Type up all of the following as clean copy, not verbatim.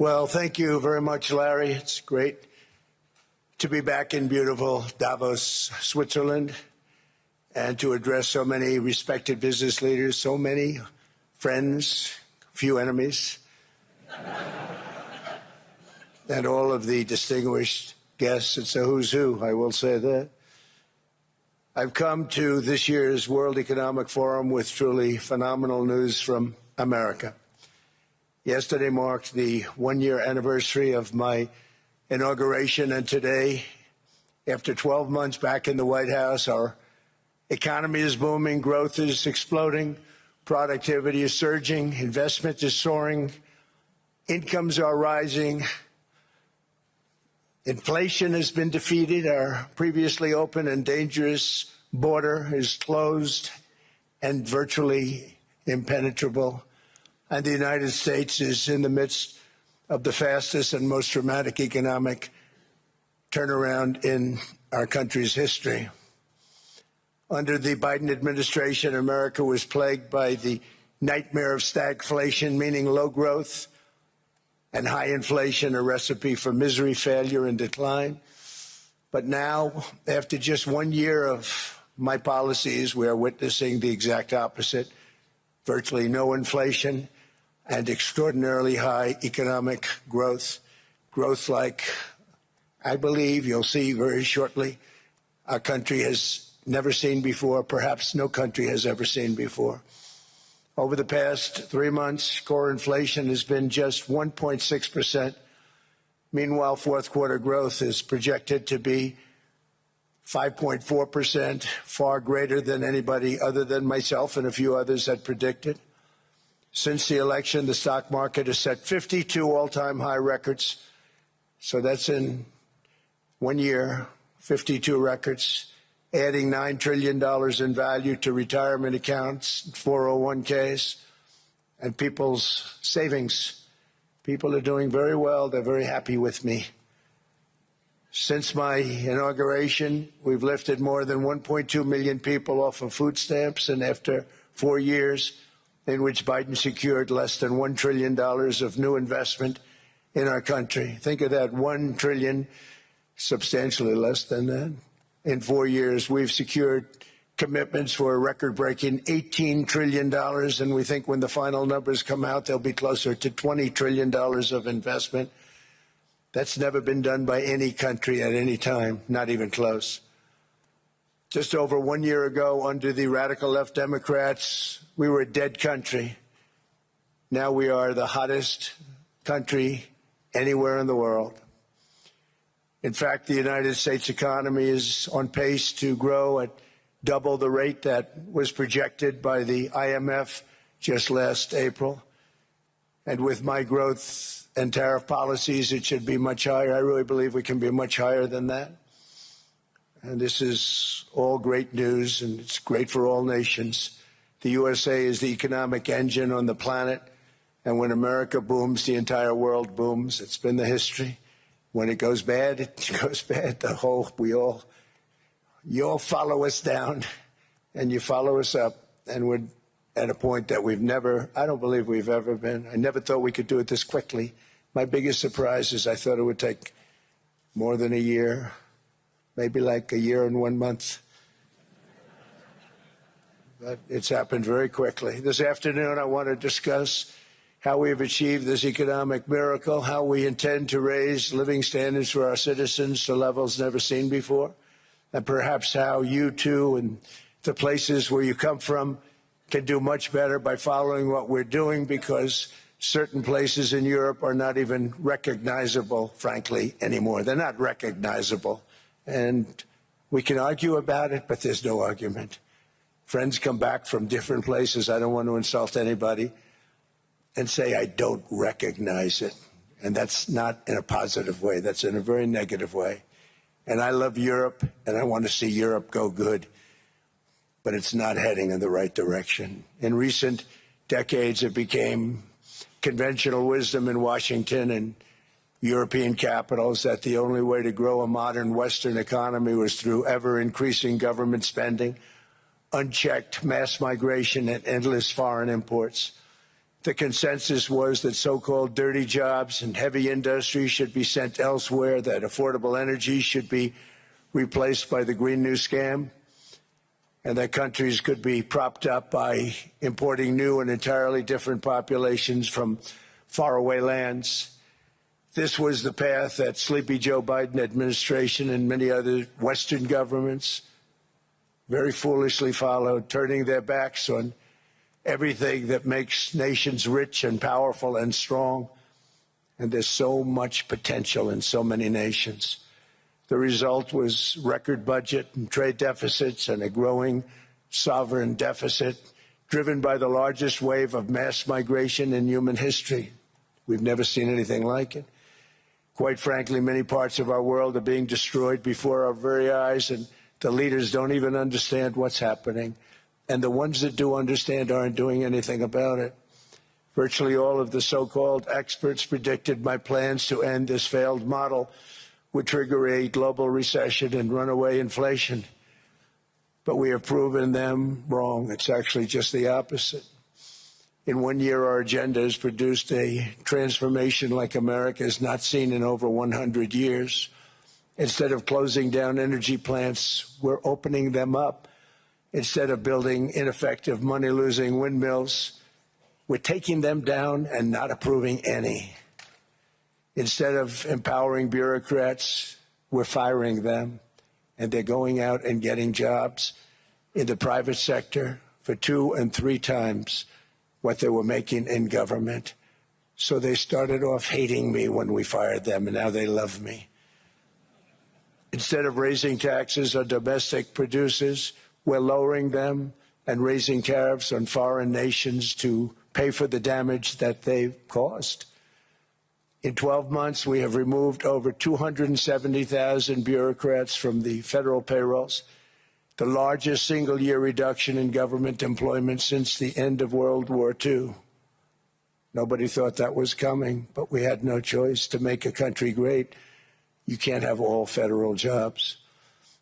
Well, thank you very much, Larry. It's great to be back in beautiful Davos, Switzerland, and to address so many respected business leaders, so many friends, few enemies, and all of the distinguished guests. It's a who's who, I will say that. I've come to this year's World Economic Forum with truly phenomenal news from America. Yesterday marked the one-year anniversary of my inauguration, and today, after 12 months back in the White House, our economy is booming, growth is exploding, productivity is surging, investment is soaring, incomes are rising, inflation has been defeated, our previously open and dangerous border is closed and virtually impenetrable, and the United States is in the midst of the fastest and most dramatic economic turnaround in our country's history. Under the Biden administration, America was plagued by the nightmare of stagflation, meaning low growth and high inflation, a recipe for misery, failure, and decline. But now, after just 1 year of my policies, we are witnessing the exact opposite: virtually no inflation and extraordinarily high economic growth. Growth like, I believe, you'll see very shortly, our country has never seen before, perhaps no country has ever seen before. Over the past 3 months, core inflation has been just 1.6%. Meanwhile, fourth quarter growth is projected to be 5.4%, far greater than anybody other than myself and a few others had predicted. Since the election, the stock market has set 52 all-time high records. So that's in 1 year, 52 records, adding $9 trillion in value to retirement accounts, 401ks, and people's savings. People are doing very well. They're very happy with me. Since my inauguration, we've lifted more than 1.2 million people off of food stamps, and after 4 years in which Biden secured less than $1 trillion of new investment in our country. Think of that, $1 trillion, substantially less than that. In 4 years, we've secured commitments for a record-breaking $18 trillion, and we think when the final numbers come out, they'll be closer to $20 trillion of investment. That's never been done by any country at any time, not even close. Just over 1 year ago, under the radical left Democrats, we were a dead country. Now we are the hottest country anywhere in the world. In fact, the United States economy is on pace to grow at double the rate that was projected by the IMF just last April. And with my growth and tariff policies, it should be much higher. I really believe we can be much higher than that. And this is all great news, and it's great for all nations. The USA is the economic engine on the planet, and when America booms, the entire world booms. It's been the history. When it goes bad, it goes bad. You all follow us down, and you follow us up, and we're at a point that I don't believe we've ever been. I never thought we could do it this quickly. My biggest surprise is I thought it would take more than a year, maybe like a year and 1 month. But it's happened very quickly. This afternoon, I want to discuss how we have achieved this economic miracle, how we intend to raise living standards for our citizens to levels never seen before, and perhaps how you too and the places where you come from can do much better by following what we're doing, because certain places in Europe are not even recognizable, frankly, anymore. They're not recognizable. And we can argue about it, but there's no argument. Friends come back from different places. I don't want to insult anybody and say I don't recognize it. And that's not in a positive way. That's in a very negative way. And I love Europe, and I want to see Europe go good. But it's not heading in the right direction. In recent decades, it became conventional wisdom in Washington and European capitals that the only way to grow a modern Western economy was through ever-increasing government spending, unchecked mass migration, and endless foreign imports. The consensus was that so-called dirty jobs and heavy industry should be sent elsewhere, that affordable energy should be replaced by the Green New Scam, and that countries could be propped up by importing new and entirely different populations from faraway lands. This was the path that sleepy Joe Biden administration and many other Western governments very foolishly followed, turning their backs on everything that makes nations rich and powerful and strong. And there's so much potential in so many nations. The result was record budget and trade deficits and a growing sovereign deficit driven by the largest wave of mass migration in human history. We've never seen anything like it. Quite frankly, many parts of our world are being destroyed before our very eyes, and the leaders don't even understand what's happening. And the ones that do understand aren't doing anything about it. Virtually all of the so-called experts predicted my plans to end this failed model would trigger a global recession and runaway inflation. But we have proven them wrong. It's actually just the opposite. In 1 year, our agenda has produced a transformation like America has not seen in over 100 years. Instead of closing down energy plants, we're opening them up. Instead of building ineffective, money-losing windmills, we're taking them down and not approving any. Instead of empowering bureaucrats, we're firing them, and they're going out and getting jobs in the private sector for 2 and 3 times what they were making in government. So they started off hating me when we fired them, and now they love me. Instead of raising taxes on domestic producers, we're lowering them and raising tariffs on foreign nations to pay for the damage that they've caused. In 12 months, we have removed over 270,000 bureaucrats from the federal payrolls, the largest single-year reduction in government employment since the end of World War II. Nobody thought that was coming, but we had no choice. To make a country great, you can't have all federal jobs.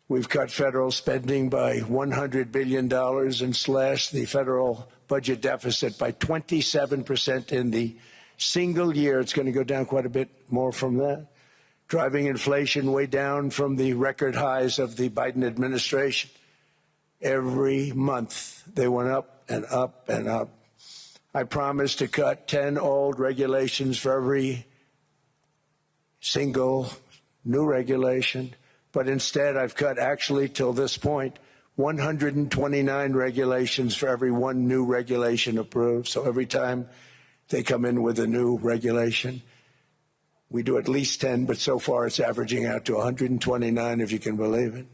We've cut federal spending by $100 billion and slashed the federal budget deficit by 27% in the single year. It's going to go down quite a bit more from that, driving inflation way down from the record highs of the Biden administration. Every month, they went up and up and up. I promised to cut 10 old regulations for every single new regulation. But instead, I've cut, actually, till this point, 129 regulations for every one new regulation approved. So every time they come in with a new regulation, we do at least 10, but so far it's averaging out to 129, if you can believe it.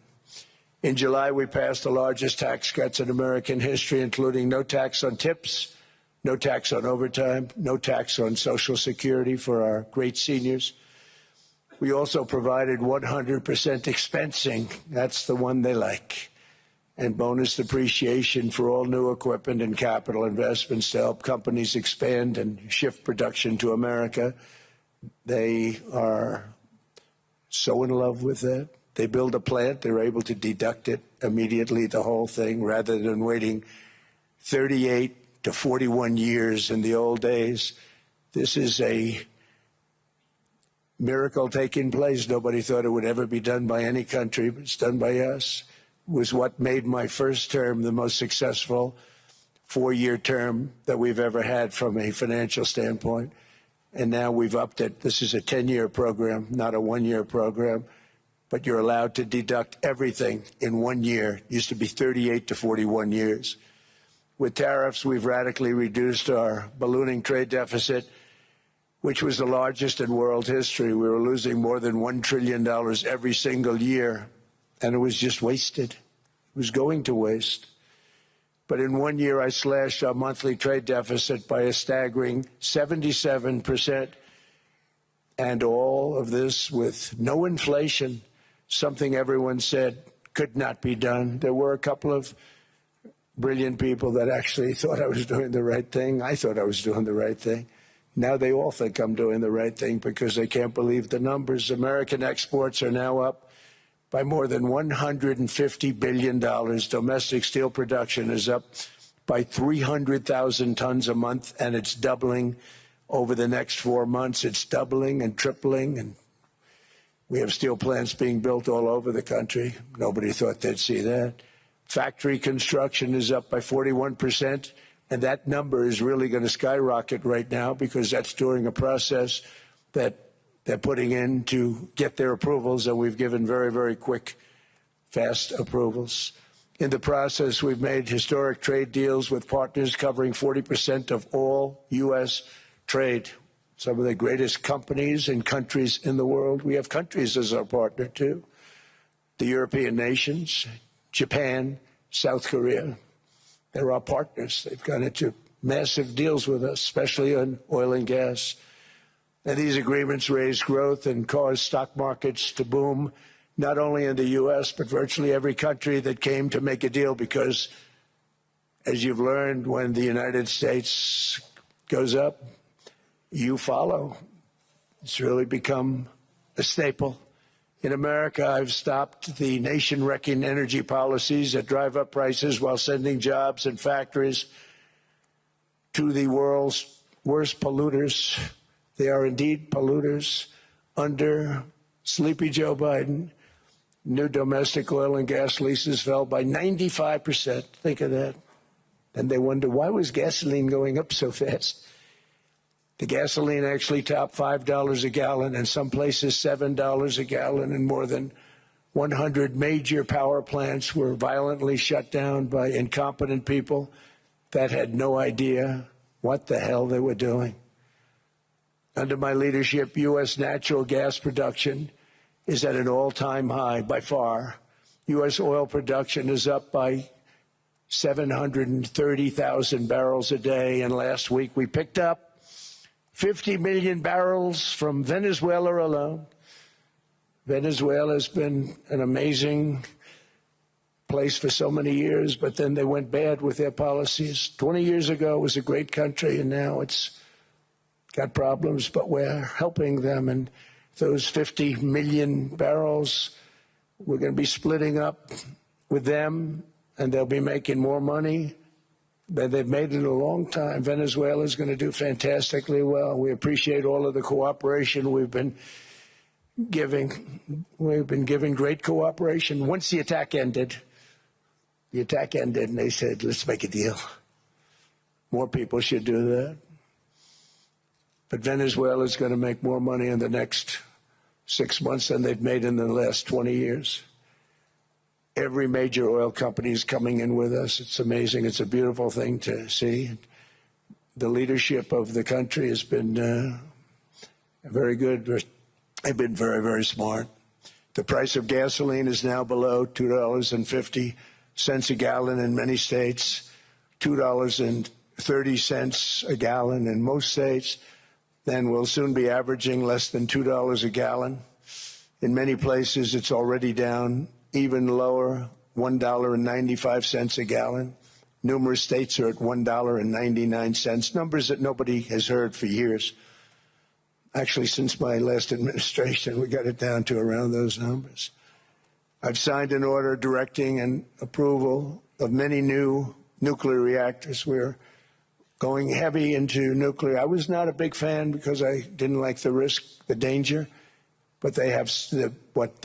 In July, we passed the largest tax cuts in American history, including no tax on tips, no tax on overtime, no tax on Social Security for our great seniors. We also provided 100% expensing, that's the one they like, and bonus depreciation for all new equipment and capital investments to help companies expand and shift production to America. They are so in love with that. They build a plant, they're able to deduct it immediately, the whole thing, rather than waiting 38 to 41 years in the old days. This is a miracle taking place. Nobody thought it would ever be done by any country, but it's done by us. It was what made my first term the most successful 4-year term that we've ever had from a financial standpoint. And now we've upped it. This is a 10-year program, not a 1-year program. But you're allowed to deduct everything in 1 year. It used to be 38 to 41 years. With tariffs, we've radically reduced our ballooning trade deficit, which was the largest in world history. We were losing more than $1 trillion every single year, and it was just wasted. It was going to waste. But in 1 year, I slashed our monthly trade deficit by a staggering 77%, and all of this with no inflation, something everyone said could not be done. There were a couple of brilliant people that actually thought I was doing the right thing. I thought I was doing the right thing. Now they all think I'm doing the right thing because they can't believe the numbers. American exports are now up by more than $150 billion. Domestic steel production is up by 300,000 tons a month, and it's doubling over the next 4 months. It's doubling and tripling, and we have steel plants being built all over the country. Nobody thought they'd see that. Factory construction is up by 41%, and that number is really going to skyrocket right now because that's during a process that they're putting in to get their approvals, and we've given very, very quick, fast approvals. In the process, we've made historic trade deals with partners covering 40% of all U.S. trade. Some of the greatest companies and countries in the world. We have countries as our partner, too. The European nations, Japan, South Korea. They're our partners. They've gone into massive deals with us, especially on oil and gas. And these agreements raise growth and cause stock markets to boom, not only in the U.S., but virtually every country that came to make a deal, because, as you've learned, when the United States goes up, you follow. It's really become a staple. In America, I've stopped the nation-wrecking energy policies that drive up prices while sending jobs and factories to the world's worst polluters. They are indeed polluters. Under sleepy Joe Biden, new domestic oil and gas leases fell by 95%. Think of that. And they wonder, why was gasoline going up so fast? The gasoline actually topped $5 a gallon, and some places $7 a gallon, and more than 100 major power plants were violently shut down by incompetent people that had no idea what the hell they were doing. Under my leadership, U.S. natural gas production is at an all-time high by far. U.S. oil production is up by 730,000 barrels a day, and last week we picked up 50 million barrels from Venezuela alone. Venezuela has been an amazing place for so many years, but then they went bad with their policies. 20 years ago, it was a great country, and now it's got problems, but we're helping them. And those 50 million barrels, we're going to be splitting up with them, and they'll be making more money than they've made in a long time. Venezuela is going to do fantastically well. We appreciate all of the cooperation we've been giving. We've been giving great cooperation. Once the attack ended, and they said, let's make a deal. More people should do that. But Venezuela is going to make more money in the next 6 months than they've made in the last 20 years. Every major oil company is coming in with us. It's amazing. It's a beautiful thing to see. The leadership of the country has been very good. They've been very, very smart. The price of gasoline is now below $2.50 a gallon in many states, $2.30 a gallon in most states. Then we'll soon be averaging less than $2 a gallon. In many places, it's already down even lower, $1.95 a gallon. Numerous states are at $1.99, numbers that nobody has heard for years. Actually, since my last administration, we got it down to around those numbers. I've signed an order directing an approval of many new nuclear reactors. We're going heavy into nuclear. I was not a big fan because I didn't like the risk, the danger. But they have the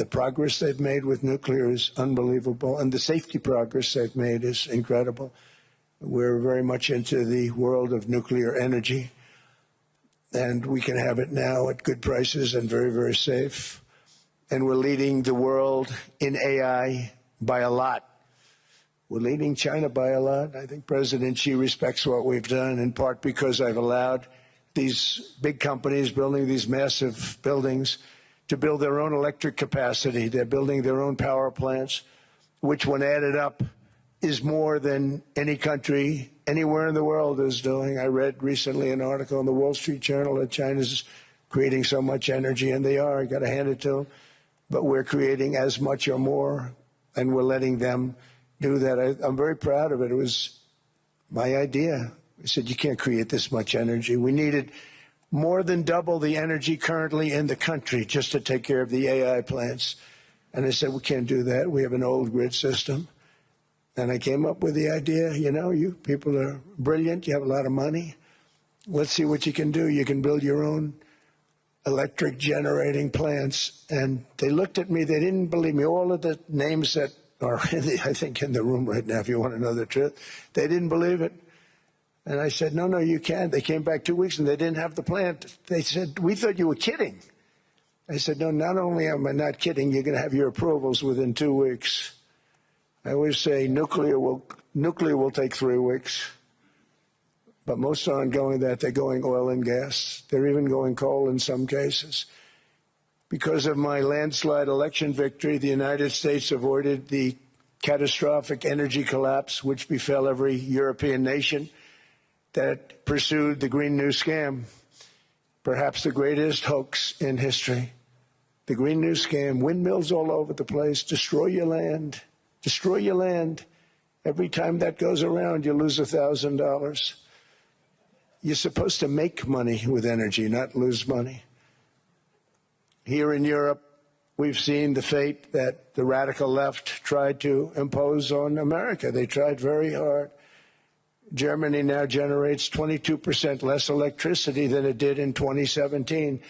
progress they've made with nuclear is unbelievable, and the safety progress they've made is incredible. We're very much into the world of nuclear energy, and we can have it now at good prices and very, very safe. And we're leading the world in AI by a lot. We're leading China by a lot. I think President Xi respects what we've done, in part because I've allowed these big companies building these massive buildings to build their own electric capacity. They're building their own power plants, which, when added up, is more than any country anywhere in the world is doing. I read recently an article in the Wall Street Journal that China's creating so much energy, and they are. I got to hand it to them. But we're creating as much or more, and we're letting them do that. I'm very proud of it. It was my idea. I said, you can't create this much energy. We needed more than double the energy currently in the country just to take care of the AI plants. And I said, we can't do that. We have an old grid system. And I came up with the idea, you know, you people are brilliant, you have a lot of money. Let's see what you can do. You can build your own electric generating plants. And they looked at me, they didn't believe me. All of the names that are, I think, in the room right now, if you want to know the truth, they didn't believe it. And I said, no, you can't. They came back 2 weeks and they didn't have the plant. They said, we thought you were kidding. I said, no, not only am I not kidding, you're going to have your approvals within 2 weeks. I always say nuclear will take 3 weeks. But most aren't going that. They're going oil and gas. They're even going coal in some cases. Because of my landslide election victory, the United States avoided the catastrophic energy collapse which befell every European nation that pursued the Green New Scam, perhaps the greatest hoax in history. The Green New Scam, windmills all over the place, destroy your land, destroy your land. Every time that goes around, you lose $1,000. You're supposed to make money with energy, not lose money. Here in Europe, we've seen the fate that the radical left tried to impose on America. They tried very hard. Germany now generates 22% less electricity than it did in 2017.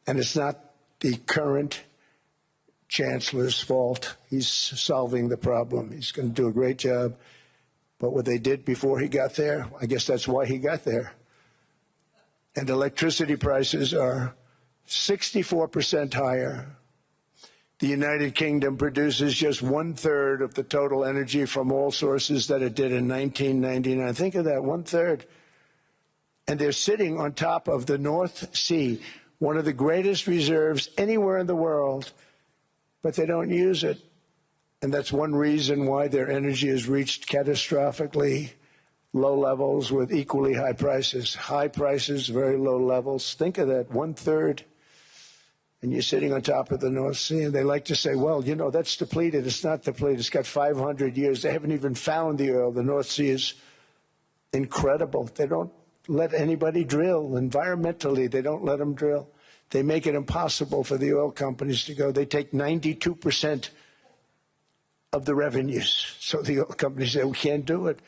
And it's not the current chancellor's fault. He's solving the problem. He's going to do a great job. But what they did before he got there, I guess that's why he got there. And electricity prices are 64% higher. The United Kingdom produces just 1/3 of the total energy from all sources that it did in 1999. Think of that, 1/3. And they're sitting on top of the North Sea, one of the greatest reserves anywhere in the world, but they don't use it. And that's one reason why their energy has reached catastrophically low levels with equally high prices. High prices, very low levels. Think of that, 1/3. And you're sitting on top of the North Sea, and they like to say, well, you know, that's depleted. It's not depleted. It's got 500 years. They haven't even found the oil. The North Sea is incredible. They don't let anybody drill. Environmentally, they don't let them drill. They make it impossible for the oil companies to go. They take 92% of the revenues. So the oil companies say, we can't do it.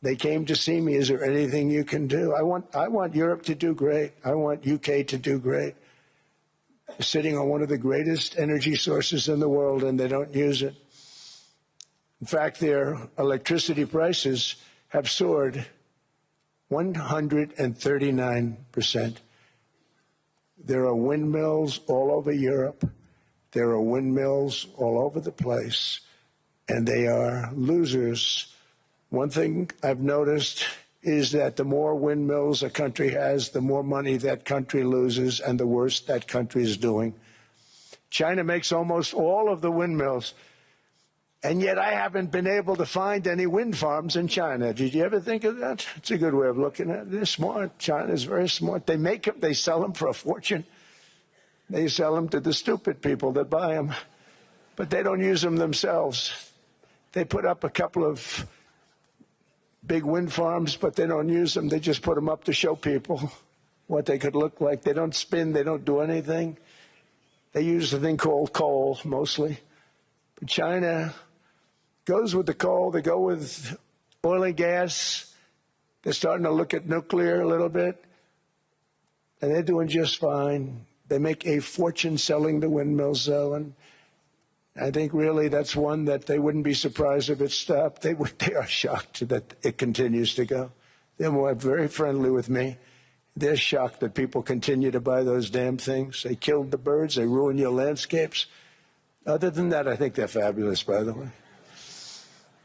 They came to see me. Is there anything you can do? I want Europe to do great. I want UK to do great. They're sitting on one of the greatest energy sources in the world, and they don't use it. In fact, their electricity prices have soared 139%. There are windmills all over Europe. There are windmills all over the place, and they are losers. One thing I've noticed is that the more windmills a country has, the more money that country loses and the worse that country is doing. China makes almost all of the windmills, and yet I haven't been able to find any wind farms in China. Did you ever think of that? It's a good way of looking at it. They're smart. China is very smart. They make them, they sell them for a fortune. They sell them to the stupid people that buy them, but they don't use them themselves. They put up a couple of big wind farms, but they don't use them. They just put them up to show people what they could look like. They don't spin. They don't do anything. They use a thing called coal, mostly. But China goes with the coal. They go with oil and gas. They're starting to look at nuclear a little bit, and they're doing just fine. They make a fortune selling the windmills, though, and I think really that's one that they wouldn't be surprised if it stopped. They are shocked that it continues to go. They're very friendly with me. They're shocked that people continue to buy those damn things. They killed the birds. They ruin your landscapes. Other than that, I think they're fabulous, by the way.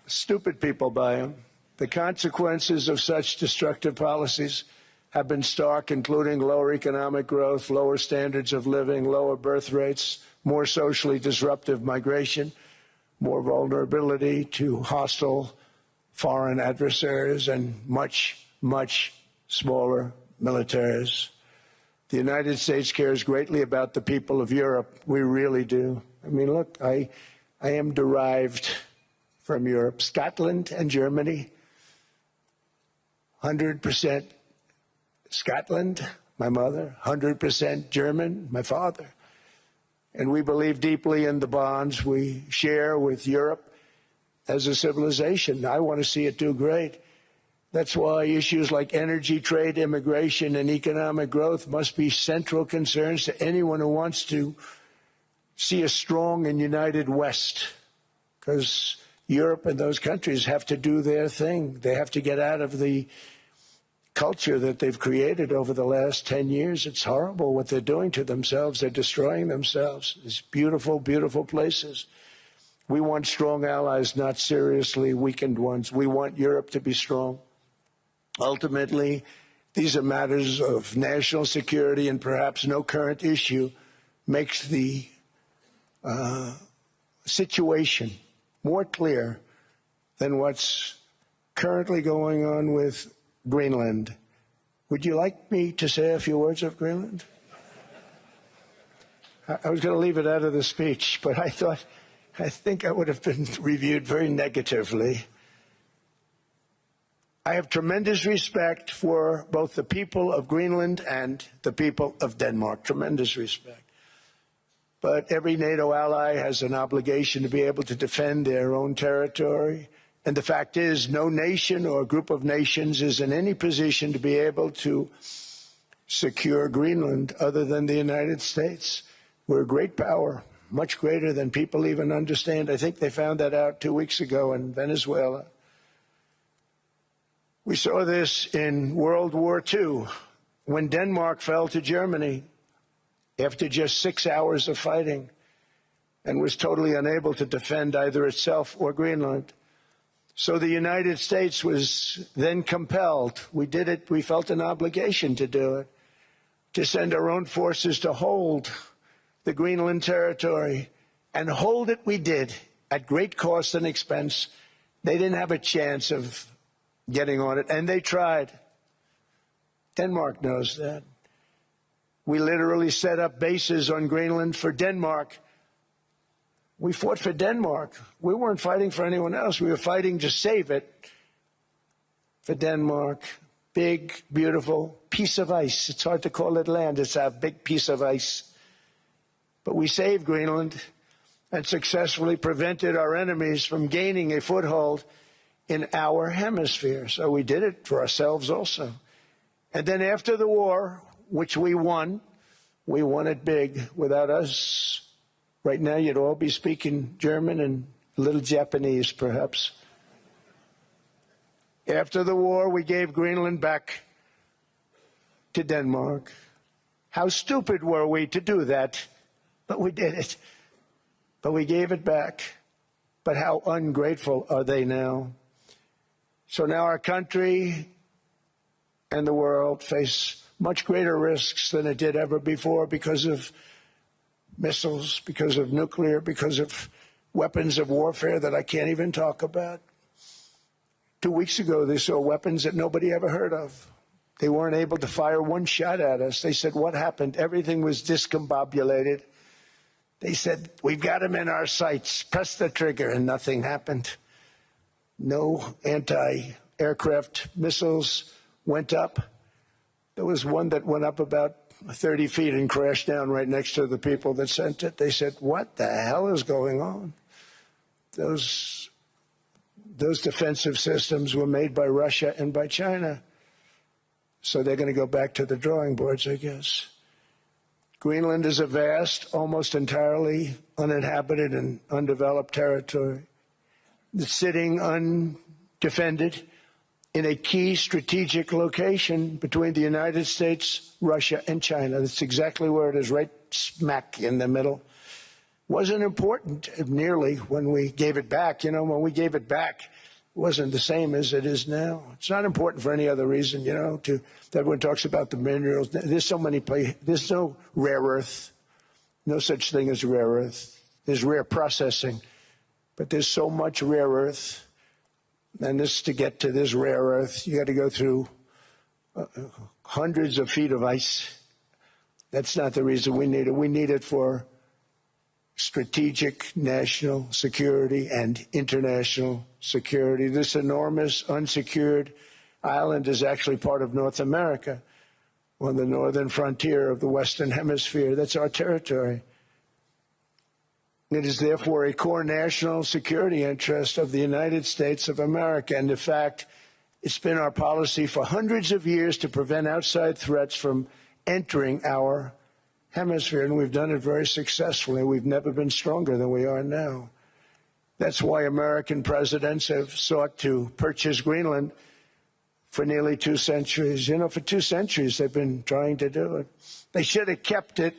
Stupid people buy them. The consequences of such destructive policies have been stark, including lower economic growth, lower standards of living, lower birth rates, more socially disruptive migration, more vulnerability to hostile foreign adversaries, and much, much smaller militaries. The United States cares greatly about the people of Europe. We really do. I mean, look, I am derived from Europe. Scotland and Germany, 100% Scotland, my mother, 100% German, my father. And we believe deeply in the bonds we share with Europe. as a civilization. I want to see it do great. That's why issues like energy, trade, immigration, and economic growth must be central concerns to anyone who wants to see a strong and united West, because Europe and those countries have to do their thing. They have to get out of the culture that they've created over the last 10 years. It's horrible what they're doing to themselves. They're destroying themselves. These beautiful, beautiful places. We want strong allies, not seriously weakened ones. We want Europe to be strong. Ultimately, these are matters of national security, and perhaps no current issue makes the situation more clear than what's currently going on with Greenland. Would you like me to say a few words of Greenland? I was going to leave it out of the speech, but I think I would have been reviewed very negatively. I have tremendous respect for both the people of Greenland and the people of Denmark, tremendous respect. But every NATO ally has an obligation to be able to defend their own territory. And the fact is, no nation or group of nations is in any position to be able to secure Greenland other than the United States. We're a great power, much greater than people even understand. I think they found that out 2 weeks ago in Venezuela. We saw this in World War II, when Denmark fell to Germany after just 6 hours of fighting and was totally unable to defend either itself or Greenland. So the United States was then compelled, we did it, we felt an obligation to do it, to send our own forces to hold the Greenland territory. And hold it we did, at great cost and expense. They didn't have a chance of getting on it, and they tried. Denmark knows that. We literally set up bases on Greenland for Denmark. We fought for Denmark. We weren't fighting for anyone else. We were fighting to save it for Denmark. Big, beautiful piece of ice. It's hard to call it land. It's a big piece of ice. But we saved Greenland and successfully prevented our enemies from gaining a foothold in our hemisphere. So we did it for ourselves also. And then after the war, which we won it big. Without us, right now you'd all be speaking German and a little Japanese, perhaps. After the war, we gave Greenland back to Denmark. How stupid were we to do that? But we did it. But we gave it back. But how ungrateful are they now? So now our country and the world face much greater risks than it did ever before because of missiles, because of nuclear, because of weapons of warfare that I can't even talk about. 2 weeks ago, they saw weapons that nobody ever heard of. They weren't able to fire one shot at us. They said, what happened? Everything was discombobulated. They said, we've got them in our sights. Press the trigger, and nothing happened. No anti-aircraft missiles went up. There was one that went up about 30 feet and crashed down right next to the people that sent it. They said, what the hell is going on? Those defensive systems were made by Russia and by China. So they're going to go back to the drawing boards, I guess. Greenland is a vast, almost entirely uninhabited and undeveloped territory. It's sitting undefended in a key strategic location between the United States, Russia, and China. That's exactly where it is, right smack in the middle. Wasn't important nearly when we gave it back. You know, when we gave it back, it wasn't the same as it is now. It's not important for any other reason, you know, everyone talks about the minerals. There's so many places. There's no rare earth, no such thing as rare earth. There's rare processing, but there's so much rare earth. And to get to this rare earth, you got to go through hundreds of feet of ice. That's not the reason we need it. We need it for strategic national security and international security. This enormous unsecured island is actually part of North America, on the northern frontier of the Western Hemisphere. That's our territory. It is therefore a core national security interest of the United States of America. And in fact, it's been our policy for hundreds of years to prevent outside threats from entering our hemisphere, and we've done it very successfully. We've never been stronger than we are now. That's why American presidents have sought to purchase Greenland for nearly 2 centuries. You know, for 2 centuries they've been trying to do it. They should have kept it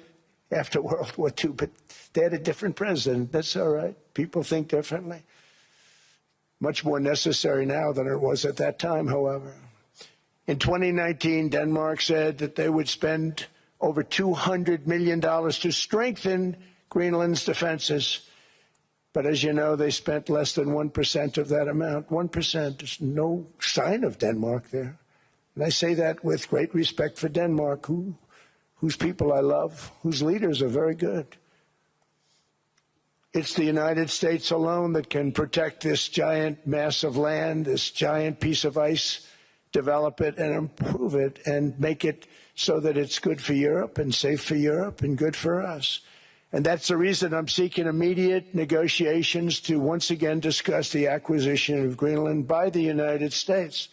after World War II, but they had a different president. That's all right. People think differently. Much more necessary now than it was at that time, however. In 2019, Denmark said that they would spend over $200 million to strengthen Greenland's defenses. But as you know, they spent less than 1% of that amount. 1%. There's no sign of Denmark there. And I say that with great respect for Denmark, whose people I love, whose leaders are very good. It's the United States alone that can protect this giant mass of land, this giant piece of ice, develop it and improve it and make it so that it's good for Europe and safe for Europe and good for us. And that's the reason I'm seeking immediate negotiations to once again discuss the acquisition of Greenland by the United States,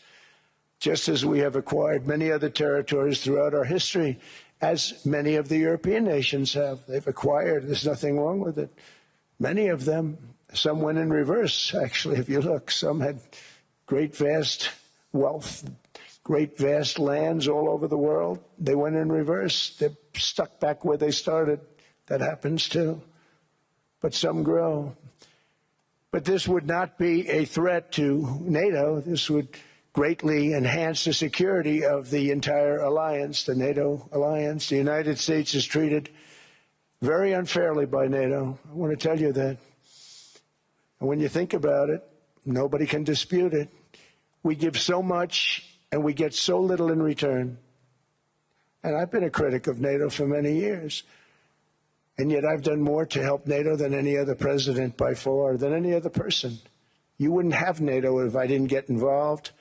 just as we have acquired many other territories throughout our history, as many of the European nations have. They've acquired. There's nothing wrong with it. Many of them, some went in reverse, actually, if you look. Some had great, vast wealth, great, vast lands all over the world. They went in reverse. They're stuck back where they started. That happens too. But some grow. But this would not be a threat to NATO. This would greatly enhance the security of the entire alliance, the NATO alliance. The United States is treated very unfairly by NATO. I want to tell you that. And when you think about it, nobody can dispute it. We give so much and we get so little in return. And I've been a critic of NATO for many years. And yet I've done more to help NATO than any other president by far, than any other person. You wouldn't have NATO if I didn't get involved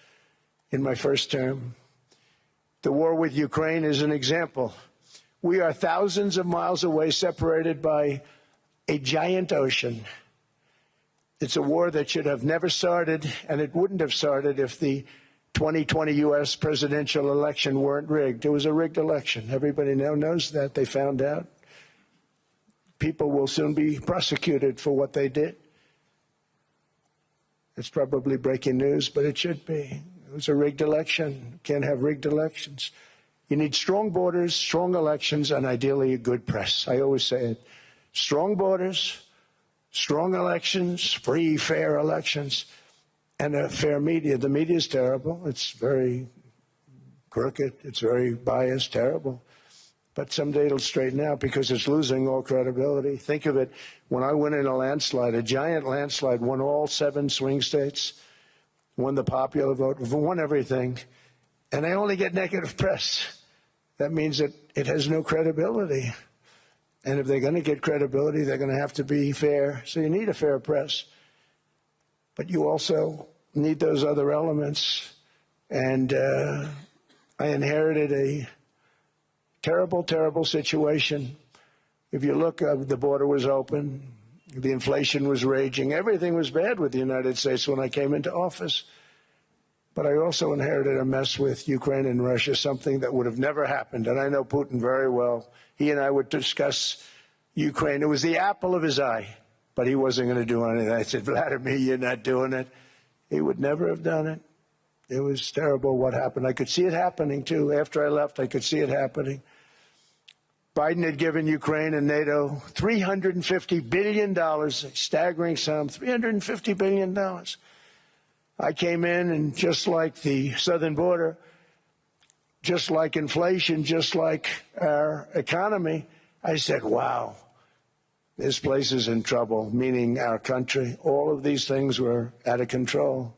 in my first term. The war with Ukraine is an example. We are thousands of miles away, separated by a giant ocean. It's a war that should have never started, and it wouldn't have started if the 2020 U.S. presidential election weren't rigged. It was a rigged election. Everybody now knows that. They found out. People will soon be prosecuted for what they did. It's probably breaking news, but it should be. It was a rigged election. You can't have rigged elections. You need strong borders, strong elections, and ideally a good press. I always say it. Strong borders, strong elections, free, fair elections, and a fair media. The media is terrible. It's very crooked. It's very biased, terrible. But someday it'll straighten out because it's losing all credibility. Think of it. When I went in a landslide, a giant landslide, won all 7 swing states, won the popular vote, won everything, and I only get negative press. That means that it has no credibility. And if they're going to get credibility, they're going to have to be fair. So you need a fair press. But you also need those other elements. And I inherited a terrible, terrible situation. If you look, the border was open. The inflation was raging. Everything was bad with the United States when I came into office. But I also inherited a mess with Ukraine and Russia, something that would have never happened. And I know Putin very well. He and I would discuss Ukraine. It was the apple of his eye, but he wasn't going to do anything. I said, Vladimir, you're not doing it. He would never have done it. It was terrible what happened. I could see it happening, too. After I left, I could see it happening. Biden had given Ukraine and NATO $350 billion, a staggering sum, $350 billion. I came in, and just like the southern border, just like inflation, just like our economy, I said, wow, this place is in trouble, meaning our country. All of these things were out of control.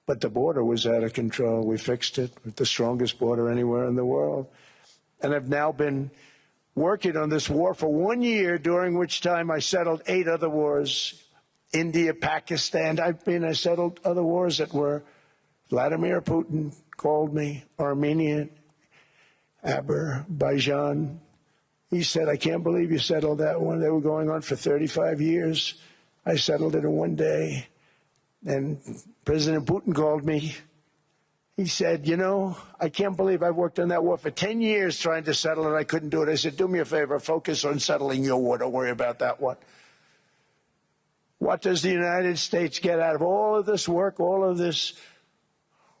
But the border was out of control. We fixed it with the strongest border anywhere in the world. And I've now been working on this war for 1 year, during which time I settled 8 other wars. India, Pakistan. I settled other wars that were Vladimir Putin called me, Armenia, Azerbaijan, He said, I can't believe you settled that one. They were going on for 35 years. I settled it in one day. And President Putin called me. He said, you know, I can't believe I've worked on that war for 10 years trying to settle it. I couldn't do it. I said, do me a favor, focus on settling your war. Don't worry about that one. What does the United States get out of all of this work, all of this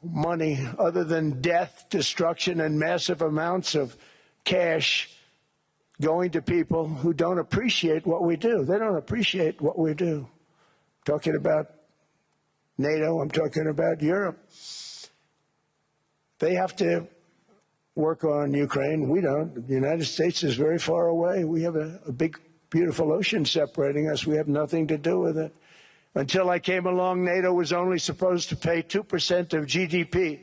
money, other than death, destruction, and massive amounts of cash going to people who don't appreciate what we do? They don't appreciate what we do. I'm talking about NATO. I'm talking about Europe. They have to work on Ukraine. We don't. The United States is very far away. We have a big, beautiful ocean separating us. We have nothing to do with it. Until I came along, NATO was only supposed to pay 2% of GDP.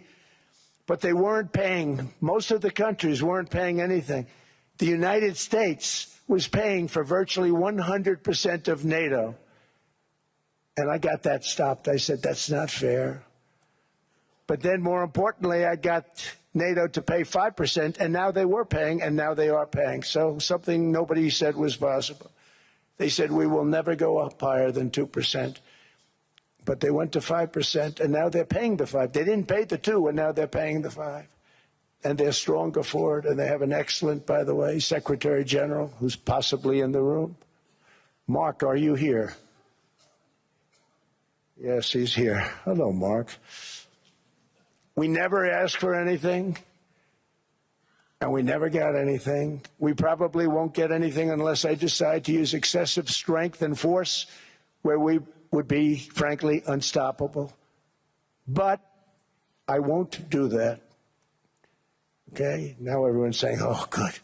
But they weren't paying. Most of the countries weren't paying anything. The United States was paying for virtually 100% of NATO. And I got that stopped. I said, that's not fair. But then, more importantly, I got NATO to pay 5%, and now they were paying, and now they are paying. So something nobody said was possible. They said, we will never go up higher than 2%. But they went to 5%, and now they're paying the 5%. They didn't pay the 2%, and now they're paying the 5%. And they're stronger for it, and they have an excellent, by the way, Secretary General, who's possibly in the room. Mark, are you here? Yes, he's here. Hello, Mark. We never asked for anything, and we never got anything. We probably won't get anything unless I decide to use excessive strength and force where we would be, frankly, unstoppable. But I won't do that. Okay? Now everyone's saying, oh, good.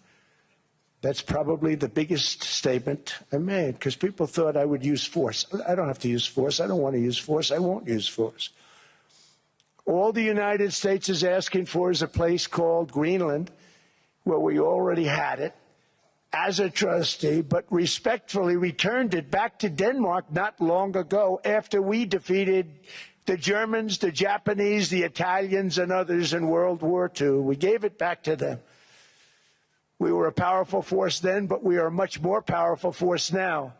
That's probably the biggest statement I made, because people thought I would use force. I don't have to use force. I don't want to use force. I won't use force. All the United States is asking for is a place called Greenland, where we already had it, as a trustee, but respectfully returned it back to Denmark not long ago after we defeated the Germans, the Japanese, the Italians, and others in World War II. We gave it back to them. We were a powerful force then, but we are a much more powerful force now,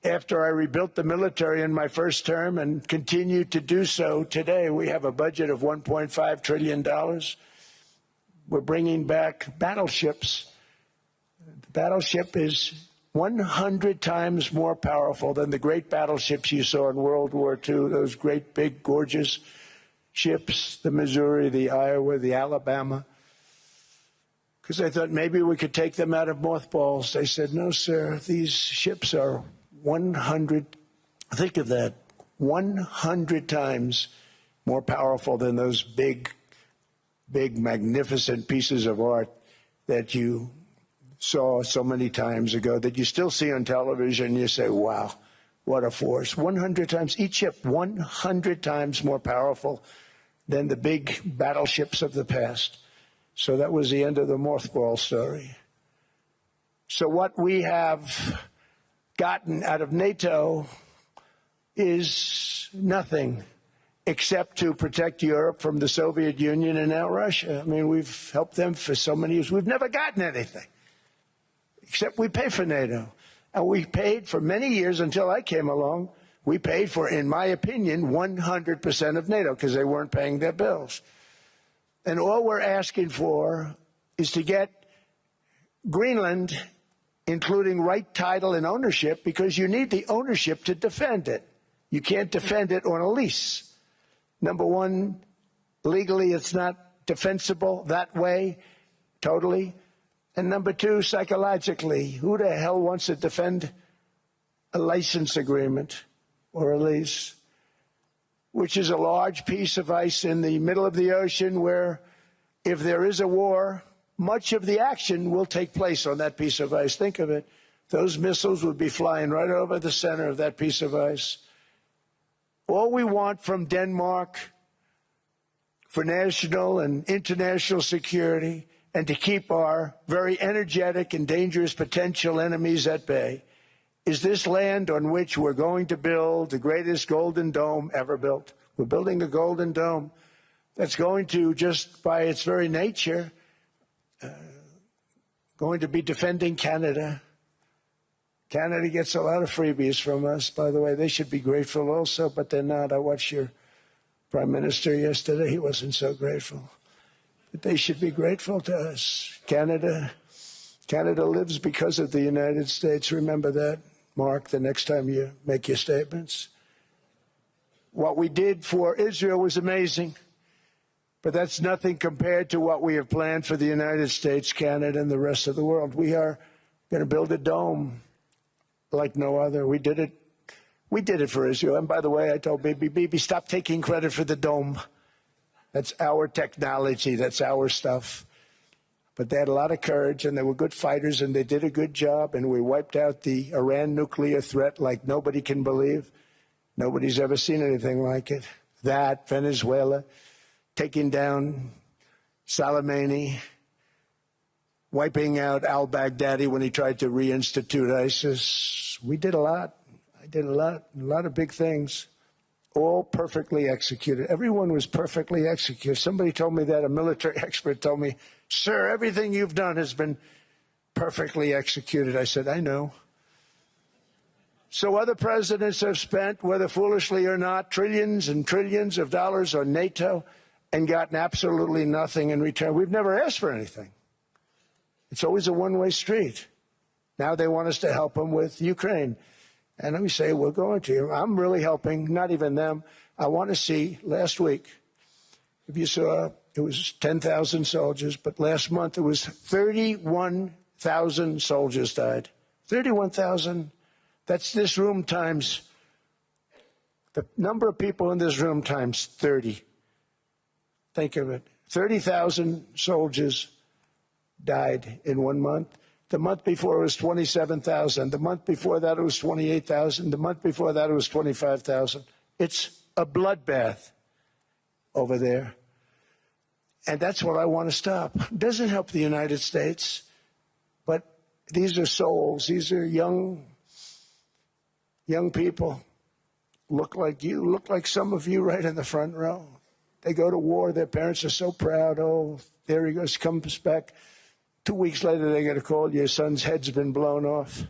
after I rebuilt the military in my first term and continue to do so today. We have a budget of $1.5 trillion. We're bringing back battleships. The battleship is 100 times more powerful than the great battleships you saw in World War II, those great, big, gorgeous ships, the Missouri, the Iowa, the Alabama. Because I thought maybe we could take them out of mothballs. They said, no, sir, these ships are 100, think of that, 100 times more powerful than those big, magnificent pieces of art that you saw so many times ago, that you still see on television. You say, wow, what a force. 100 times, each ship 100 times more powerful than the big battleships of the past. So that was the end of the mothball story. So what we have gotten out of NATO is nothing except to protect Europe from the Soviet Union and now Russia. I mean, we've helped them for so many years. We've never gotten anything, except we pay for NATO. And we paid for many years until I came along. We paid for, in my opinion, 100% of NATO because they weren't paying their bills. And all we're asking for is to get Greenland, including right title and ownership, because you need the ownership to defend it. You can't defend it on a lease. Number one, legally it's not defensible that way, totally. And number two, psychologically, who the hell wants to defend a license agreement or a lease, which is a large piece of ice in the middle of the ocean where if there is a war, much of the action will take place on that piece of ice. Think of it. Those missiles would be flying right over the center of that piece of ice. All we want from Denmark for national and international security and to keep our very energetic and dangerous potential enemies at bay is this land on which we're going to build the greatest golden dome ever built. We're building a golden dome that's going to, just by its very nature, going to be defending Canada. Canada gets a lot of freebies from us, by the way. They should be grateful also, but they're not. I watched your Prime Minister yesterday. He wasn't so grateful. But they should be grateful to us. Canada lives because of the United States. Remember that, Mark, the next time you make your statements. What we did for Israel was amazing, but that's nothing compared to what we have planned for the United States, Canada, and the rest of the world. We are going to build a dome like no other. We did it for Israel. And by the way, I told Bibi, stop taking credit for the dome. That's our technology. That's our stuff. But they had a lot of courage, and they were good fighters, and they did a good job, and we wiped out the Iran nuclear threat like nobody can believe. Nobody's ever seen anything like it. That, Venezuela, taking down Soleimani, wiping out al-Baghdadi when he tried to reinstitute ISIS. We did a lot. I did a lot of big things, all perfectly executed. Everyone was perfectly executed. Somebody told me that, a military expert told me, sir, everything you've done has been perfectly executed. I said, I know. So other presidents have spent, whether foolishly or not, trillions and trillions of dollars on NATO and gotten absolutely nothing in return. We've never asked for anything. It's always a one-way street. Now they want us to help them with Ukraine. And we say, we're going to. I'm really helping, not even them. I want to see, last week, if you saw, it was 10,000 soldiers, but last month it was 31,000 soldiers died. 31,000. That's this room times, the number of people in this room times 30. Think of it. 30,000 soldiers died in 1 month. The month before it was 27,000. The month before that it was 28,000. The month before that it was 25,000. It's a bloodbath over there. And that's what I want to stop. It doesn't help the United States, but these are souls. These are young people. Look like you, look like some of you right in the front row. They go to war. Their parents are so proud. Oh, there he goes, comes back. 2 weeks later, they get a call, your son's head's been blown off.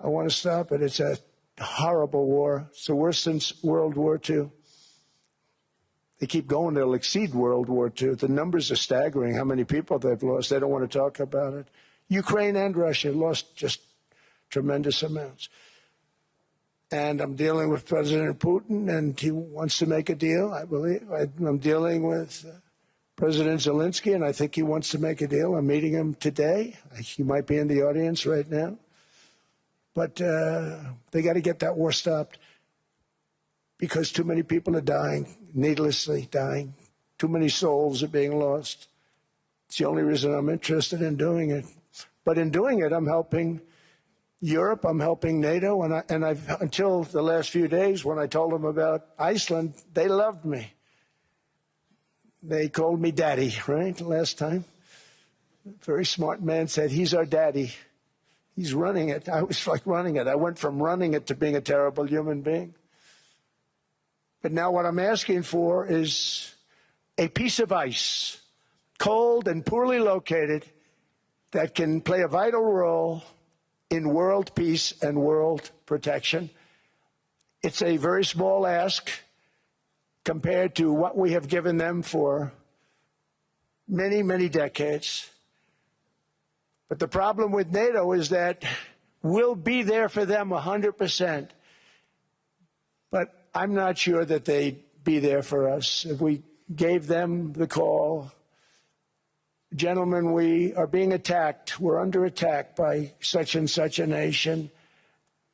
I want to stop it. It's a horrible war. It's the worst since World War II. They keep going. They'll exceed World War II. The numbers are staggering, how many people they've lost. They don't want to talk about it. Ukraine and Russia lost just tremendous amounts. And I'm dealing with President Putin, and he wants to make a deal, I believe. I'm dealing with President Zelensky, and I think he wants to make a deal. I'm meeting him today. He might be in the audience right now. But they got to get that war stopped because too many people are dying, needlessly dying. Too many souls are being lost. It's the only reason I'm interested in doing it. But in doing it, I'm helping Europe, I'm helping NATO, and I've until the last few days when I told them about Iceland, they loved me. They called me daddy, right, last time. A very smart man said, he's our daddy. He's running it. I was like running it. I went from running it to being a terrible human being. But now what I'm asking for is a piece of ice, cold and poorly located, that can play a vital role in world peace and world protection. It's a very small ask compared to what we have given them for many, many decades. But the problem with NATO is that we'll be there for them 100%. But I'm not sure that they'd be there for us if we gave them the call. Gentlemen, we are being attacked. We're under attack by such and such a nation.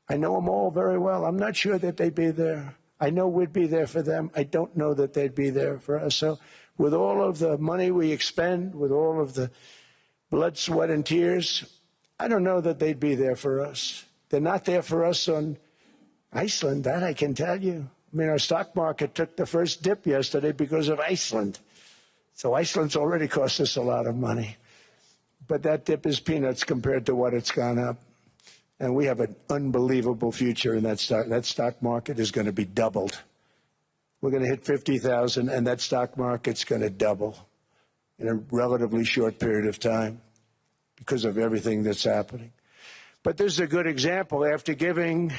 I know them all very well. I'm not sure that they'd be there. I know we'd be there for them. I don't know that they'd be there for us. So with all of the money we expend, with all of the blood, sweat, and tears, I don't know that they'd be there for us. They're not there for us on Iceland, that I can tell you. I mean, our stock market took the first dip yesterday because of Iceland. So Iceland's already cost us a lot of money. But that dip is peanuts compared to what it's gone up. And we have an unbelievable future in that stock. That stock market is going to be doubled. We're going to hit 50,000, and that stock market's going to double in a relatively short period of time because of everything that's happening. But this is a good example. After giving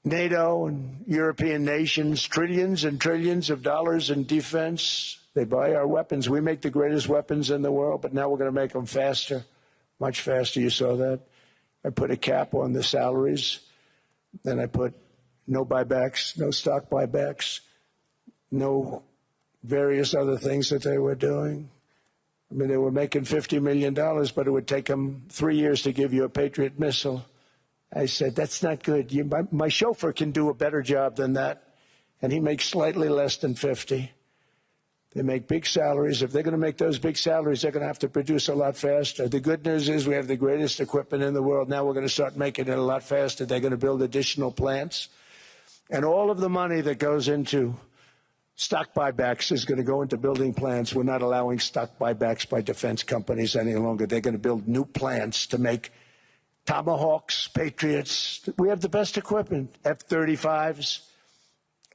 NATO and European nations trillions and trillions of dollars in defense, they buy our weapons. We make the greatest weapons in the world, but now we're going to make them faster, much faster. You saw that. I put a cap on the salaries. Then I put no buybacks, no stock buybacks, no various other things that they were doing. I mean, they were making $50 million, but it would take them 3 years to give you a Patriot missile. I said, that's not good. My chauffeur can do a better job than that, and he makes slightly less than 50. They make big salaries. If they're going to make those big salaries, they're going to have to produce a lot faster. The good news is we have the greatest equipment in the world. Now we're going to start making it a lot faster. They're going to build additional plants. And all of the money that goes into stock buybacks is going to go into building plants. We're not allowing stock buybacks by defense companies any longer. They're going to build new plants to make Tomahawks, Patriots. We have the best equipment, F-35s,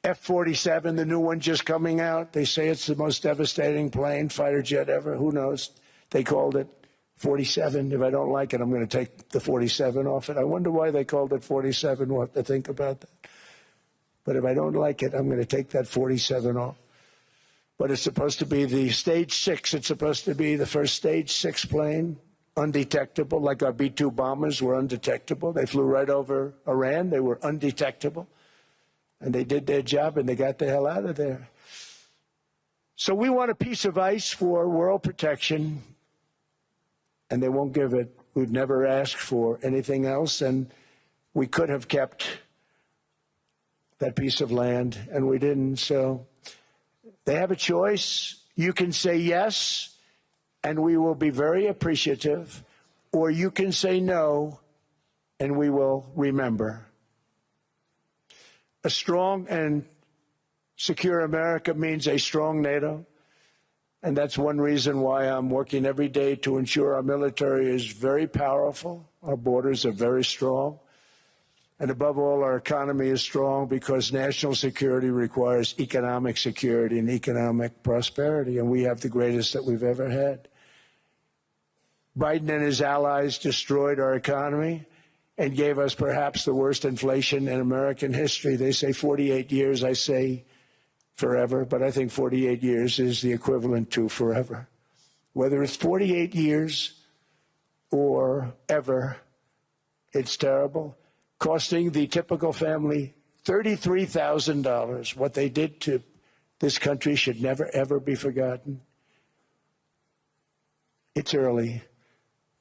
F-47, the new one just coming out. They say it's the most devastating plane, fighter jet ever. Who knows? They called it 47. If I don't like it, I'm going to take the 47 off it. I wonder why they called it 47. We'll have to think about that. But if I don't like it, I'm going to take that 47 off. But it's supposed to be the Stage 6. It's supposed to be the first Stage 6 plane, undetectable, like our B-2 bombers were undetectable. They flew right over Iran. They were undetectable. And they did their job, and they got the hell out of there. So we want a piece of ice for world protection, and they won't give it. We've never asked for anything else, and we could have kept that piece of land, and we didn't. So they have a choice. You can say yes, and we will be very appreciative, or you can say no, and we will remember. A strong and secure America means a strong NATO, and that's one reason why I'm working every day to ensure our military is very powerful, our borders are very strong, and above all, our economy is strong because national security requires economic security and economic prosperity, and we have the greatest that we've ever had. Biden and his allies destroyed our economy and gave us perhaps the worst inflation in American history. They say 48 years, I say forever, but I think 48 years is the equivalent to forever. Whether it's 48 years or ever, it's terrible, costing the typical family $33,000. What they did to this country should never, ever be forgotten. It's early,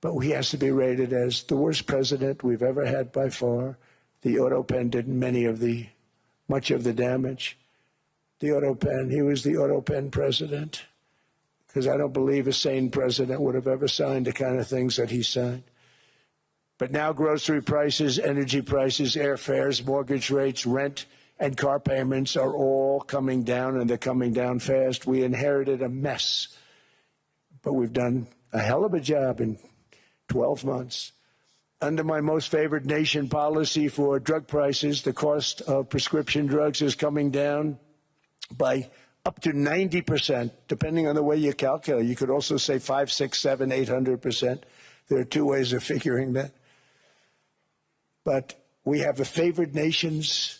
but he has to be rated as the worst president we've ever had by far. The auto pen did much of the damage. The auto pen, he was the auto pen president, because I don't believe a sane president would have ever signed the kind of things that he signed. But now grocery prices, energy prices, airfares, mortgage rates, rent, and car payments are all coming down, and they're coming down fast. We inherited a mess, but we've done a hell of a job in 12 months. Under my most favored nation policy for drug prices, the cost of prescription drugs is coming down by up to 90%, depending on the way you calculate. You could also say 5, 6, 7, 800%. There are two ways of figuring that. But we have a favored nations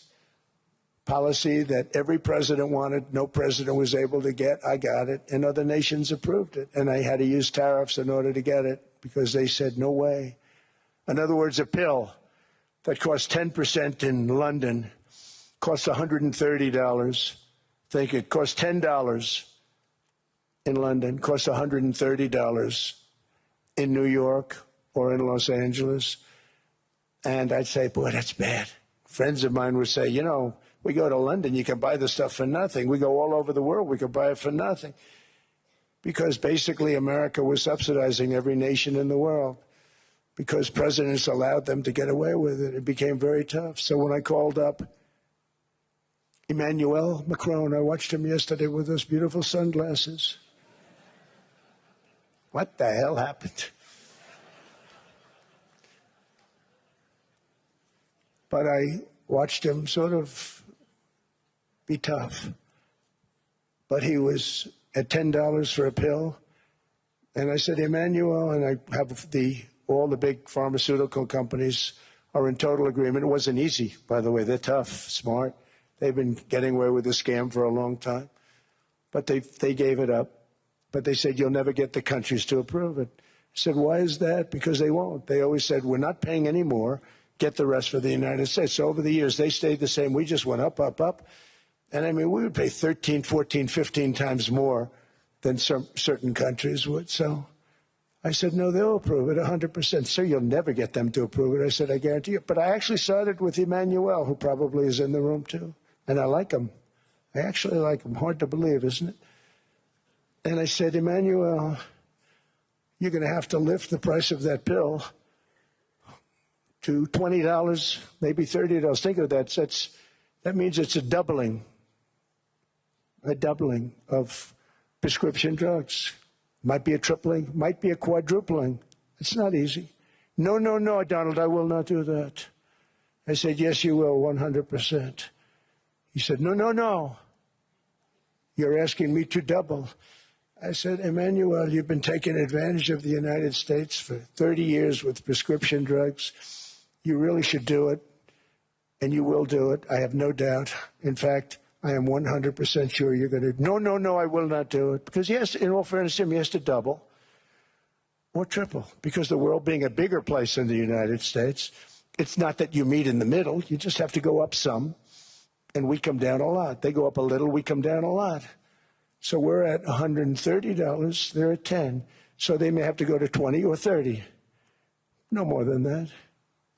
policy that every president wanted, no president was able to get. I got it, and other nations approved it. And I had to use tariffs in order to get it because they said, no way. In other words, a pill that costs 10% in London costs $130. Think it costs $10 in London, costs $130 in New York or in Los Angeles. And I'd say, boy, that's bad. Friends of mine would say, you know, we go to London, you can buy the stuff for nothing. We go all over the world, we can buy it for nothing. Because basically America was subsidizing every nation in the world because presidents allowed them to get away with it. It became very tough. So when I called up Emmanuel Macron, I watched him yesterday with those beautiful sunglasses. What the hell happened? But I watched him sort of be tough. But he was at $10 for a pill. And I said, Emmanuel, and I have all the big pharmaceutical companies are in total agreement. It wasn't easy, by the way. They're tough, smart. They've been getting away with the scam for a long time. But they gave it up. But they said, you'll never get the countries to approve it. I said, why is that? Because they won't. They always said, we're not paying any more. Get the rest for the United States. So over the years, they stayed the same. We just went up, up, up. And I mean, we would pay 13, 14, 15 times more than some certain countries would. So I said, no, they'll approve it 100%. Sir, you'll never get them to approve it. I said, I guarantee you. But I actually started with Emmanuel, who probably is in the room too. And I like him. I actually like him. Hard to believe, isn't it? And I said, Emmanuel, you're going to have to lift the price of that pill to $20, maybe $30. Think of that. That means it's a doubling of prescription drugs. Might be a tripling, might be a quadrupling. It's not easy. No, no, no, Donald, I will not do that. I said, yes, you will, 100%. He said, no, no, no. You're asking me to double. I said, Emmanuel, you've been taking advantage of the United States for 30 years with prescription drugs. You really should do it, and you will do it. I have no doubt. In fact, I am 100% sure you're going to. No, no, no, I will not do it. Because, yes, in all fairness to him, he has to double or triple. Because the world being a bigger place than the United States, it's not that you meet in the middle. You just have to go up some, and we come down a lot. They go up a little, we come down a lot. So we're at $130, they're at 10. So they may have to go to 20 or 30. No more than that.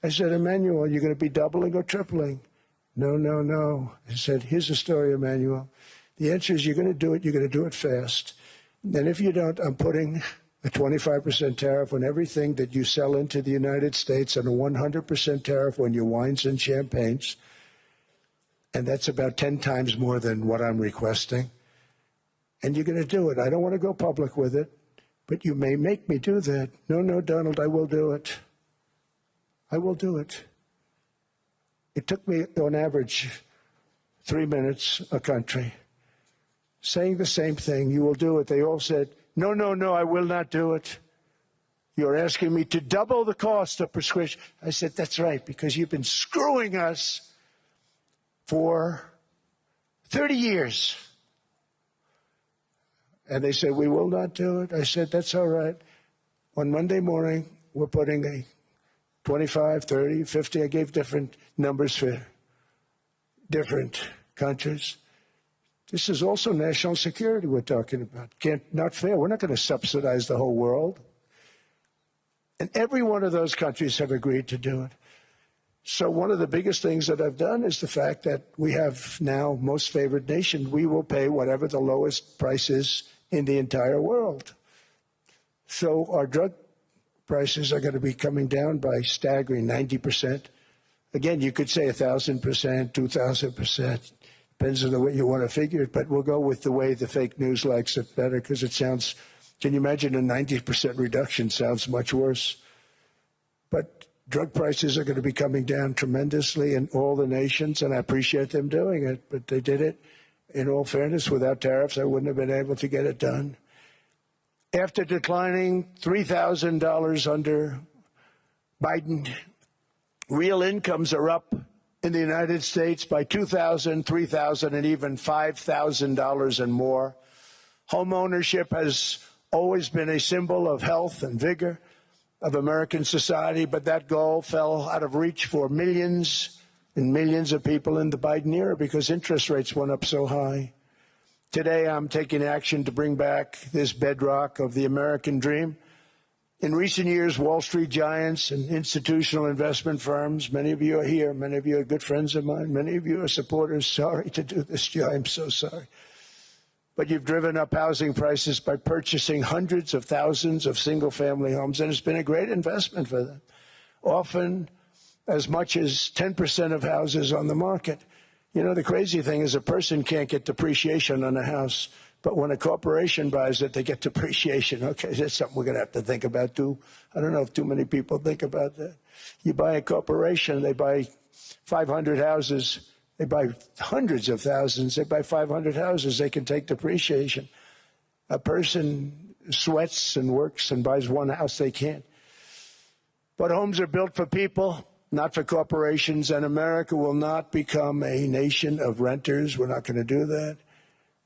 I said, Emmanuel, you're going to be doubling or tripling? No, no, no. I said, here's the story, Emmanuel. The answer is you're going to do it. You're going to do it fast. And if you don't, I'm putting a 25% tariff on everything that you sell into the United States and a 100% tariff on your wines and champagnes. And that's about 10 times more than what I'm requesting. And you're going to do it. I don't want to go public with it, but you may make me do that. No, no, Donald, I will do it. I will do it. It took me, on average, 3 minutes a country, saying the same thing. You will do it. They all said, no, no, no, I will not do it. You're asking me to double the cost of prescription. I said, that's right, because you've been screwing us for 30 years. And they said, we will not do it. I said, that's all right. On Monday morning, we're putting a 25, 30, 50. I gave different numbers for different countries. This is also national security we're talking about. Not fair. We're not going to subsidize the whole world. And every one of those countries have agreed to do it. So one of the biggest things that I've done is the fact that we have now most favored nation. We will pay whatever the lowest price is in the entire world. So our drug prices are going to be coming down by staggering 90%. Again, you could say 1,000%, 2,000%. Depends on the way you want to figure it, but we'll go with the way the fake news likes it better because it sounds, can you imagine a 90% reduction sounds much worse? But drug prices are going to be coming down tremendously in all the nations, and I appreciate them doing it, but they did it. In all fairness, without tariffs, I wouldn't have been able to get it done. After declining $3,000 under Biden, real incomes are up in the United States by $2,000, $3,000, and even $5,000 and more. Home ownership has always been a symbol of health and vigor of American society, but that goal fell out of reach for millions and millions of people in the Biden era because interest rates went up so high. Today, I'm taking action to bring back this bedrock of the American dream. In recent years, Wall Street giants and institutional investment firms, many of you are here, many of you are good friends of mine, many of you are supporters. Sorry to do this, Joe, I'm so sorry. But you've driven up housing prices by purchasing hundreds of thousands of single-family homes, and it's been a great investment for them. Often as much as 10% of houses on the market. You know, the crazy thing is a person can't get depreciation on a house, but when a corporation buys it, they get depreciation. Okay, that's something we're going to have to think about, too. I don't know if too many people think about that. You buy a corporation, they buy 500 houses. They buy hundreds of thousands. They buy 500 houses. They can take depreciation. A person sweats and works and buys one house they can't. But homes are built for people, not for corporations, and America will not become a nation of renters. We're not going to do that.